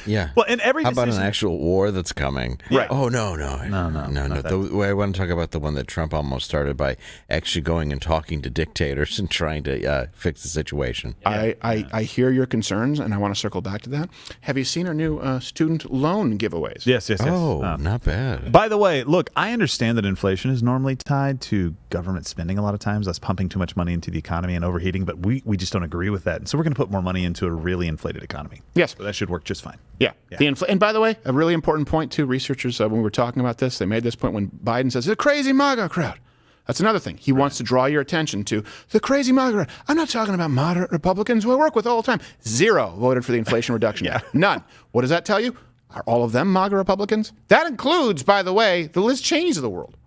Yeah. Well, in every How about decision- an actual war that's coming? Right. Oh, no. No. I want to talk about the one that Trump almost started by actually going and talking to dictators and trying to fix the situation. I hear your concerns, and I want to circle back to that. Have you seen our new student loan giveaways? Yes. Oh, not bad. By the way, look, I understand that inflation is normally tied to government spending a lot of times, us pumping too much money into the economy and overheating, but we just don't agree with that. And so we're going to put more money into a really inflated economy. Yes. So that should work just fine. Yeah. And by the way, a really important point, too, researchers, when we were talking about this, they made this point when Biden says, the crazy MAGA crowd. That's another thing. He wants to draw your attention to the crazy MAGA crowd. I'm not talking about moderate Republicans who I work with all the time. 0 voted for the Inflation Reduction Act. None. What does that tell you? Are all of them MAGA Republicans? That includes, by the way, the Liz Cheneys of the world.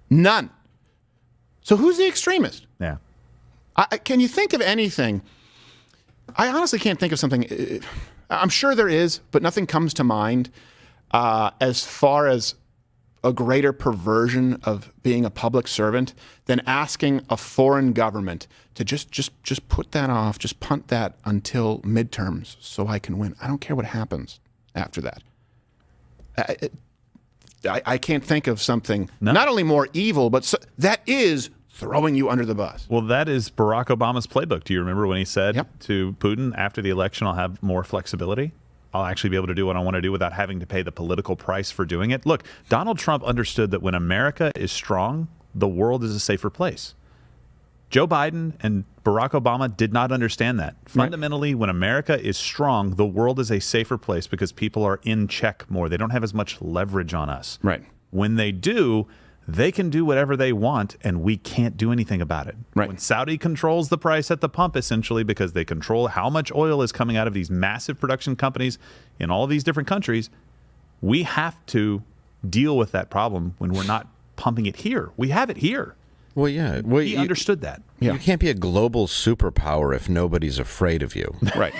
None. So who's the extremist? Yeah. Can you think of anything? I honestly can't think of something. I'm sure there is, but nothing comes to mind as far as a greater perversion of being a public servant than asking a foreign government to just put that off, just punt that until midterms so I can win. I don't care what happens after that. I can't think of something not only more evil, but that is throwing you under the bus. Well, that is Barack Obama's playbook. Do you remember when he said to Putin, after the election, I'll have more flexibility? I'll actually be able to do what I want to do without having to pay the political price for doing it. Look, Donald Trump understood that when America is strong, the world is a safer place. Joe Biden and Barack Obama did not understand that. Fundamentally, when America is strong, the world is a safer place because people are in check more. They don't have as much leverage on us. Right. When they do, they can do whatever they want, and we can't do anything about it. Right. When Saudi controls the price at the pump, essentially, because they control how much oil is coming out of these massive production companies in all of these different countries, we have to deal with that problem when we're not pumping it here. We have it here. Well, yeah. Well, He understood that. You can't be a global superpower if nobody's afraid of you. Right.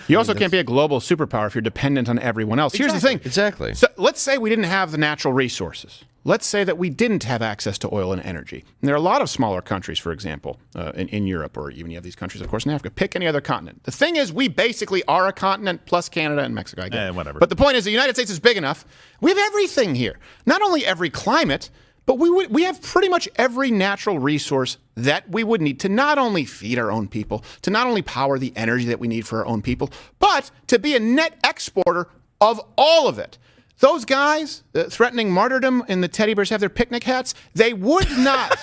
You also can't be a global superpower if you're dependent on everyone else. Here's the thing. Exactly. So let's say we didn't have the natural resources. Let's say that we didn't have access to oil and energy. And there are a lot of smaller countries, for example, in Europe, or even you have these countries, of course, in Africa. Pick any other continent. The thing is, we basically are a continent plus Canada and Mexico. I get it. Whatever. But the point is, the United States is big enough. We have everything here. Not only every climate, but we have pretty much every natural resource that we would need to not only feed our own people, to not only power the energy that we need for our own people, but to be a net exporter of all of it. Those guys threatening martyrdom in the teddy bears have their picnic hats, they would not.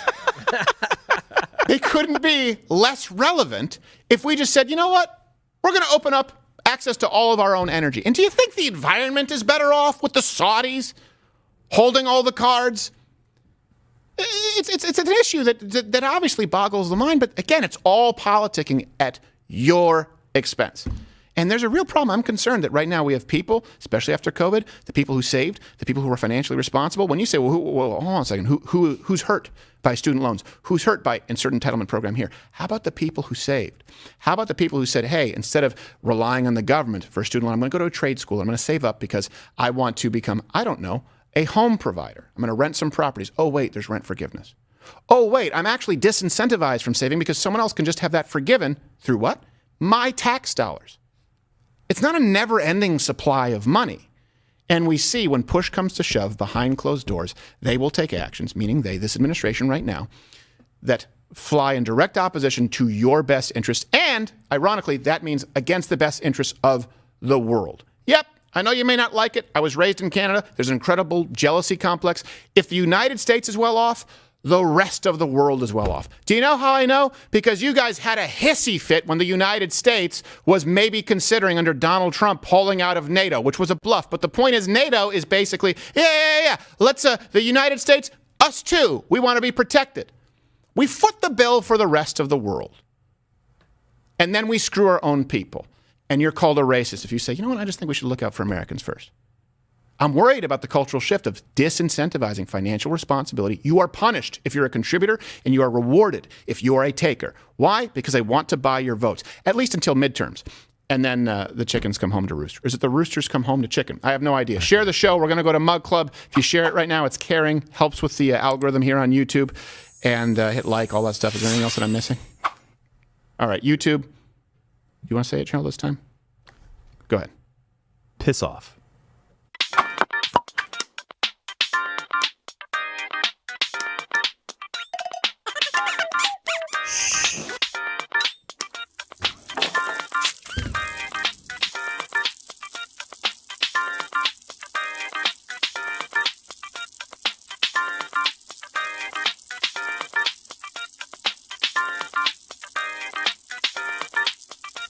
They couldn't be less relevant if we just said, you know what? We're going to open up access to all of our own energy. And do you think the environment is better off with the Saudis holding all the cards? It's an issue that obviously boggles the mind, but again, it's all politicking at your expense. And there's a real problem. I'm concerned that right now we have people, especially after COVID, the people who saved, the people who were financially responsible. When you say, well, hold on a second, who's hurt by student loans? Who's hurt by insert entitlement program here? How about the people who saved? How about the people who said, hey, instead of relying on the government for a student loan, I'm going to go to a trade school. I'm going to save up because I want to become, I don't know, a home provider. I'm going to rent some properties. Oh, wait, there's rent forgiveness. Oh, wait, I'm actually disincentivized from saving because someone else can just have that forgiven through what? My tax dollars. It's not a never-ending supply of money. And we see when push comes to shove behind closed doors, they will take actions, meaning this administration right now, that fly in direct opposition to your best interest. And ironically, that means against the best interests of the world. Yep. I know you may not like it. I was raised in Canada. There's an incredible jealousy complex. If the United States is well off, the rest of the world is well off. Do you know how I know? Because you guys had a hissy fit when the United States was maybe considering under Donald Trump pulling out of NATO, which was a bluff. But the point is NATO is basically, let's, the United States, us too. We want to be protected. We foot the bill for the rest of the world. And then we screw our own people. And you're called a racist if you say, you know what, I just think we should look out for Americans first. I'm worried about the cultural shift of disincentivizing financial responsibility. You are punished if you're a contributor, and you are rewarded if you are a taker. Why? Because they want to buy your votes, at least until midterms. And then the chickens come home to roost. Or is it the roosters come home to chicken? I have no idea. Share the show. We're going to go to Mug Club. If you share it right now, it's caring, helps with the algorithm here on YouTube. And hit like, all that stuff. Is there anything else that I'm missing? All right, YouTube. You want to say it, Cheryl, this time? Go ahead. Piss off.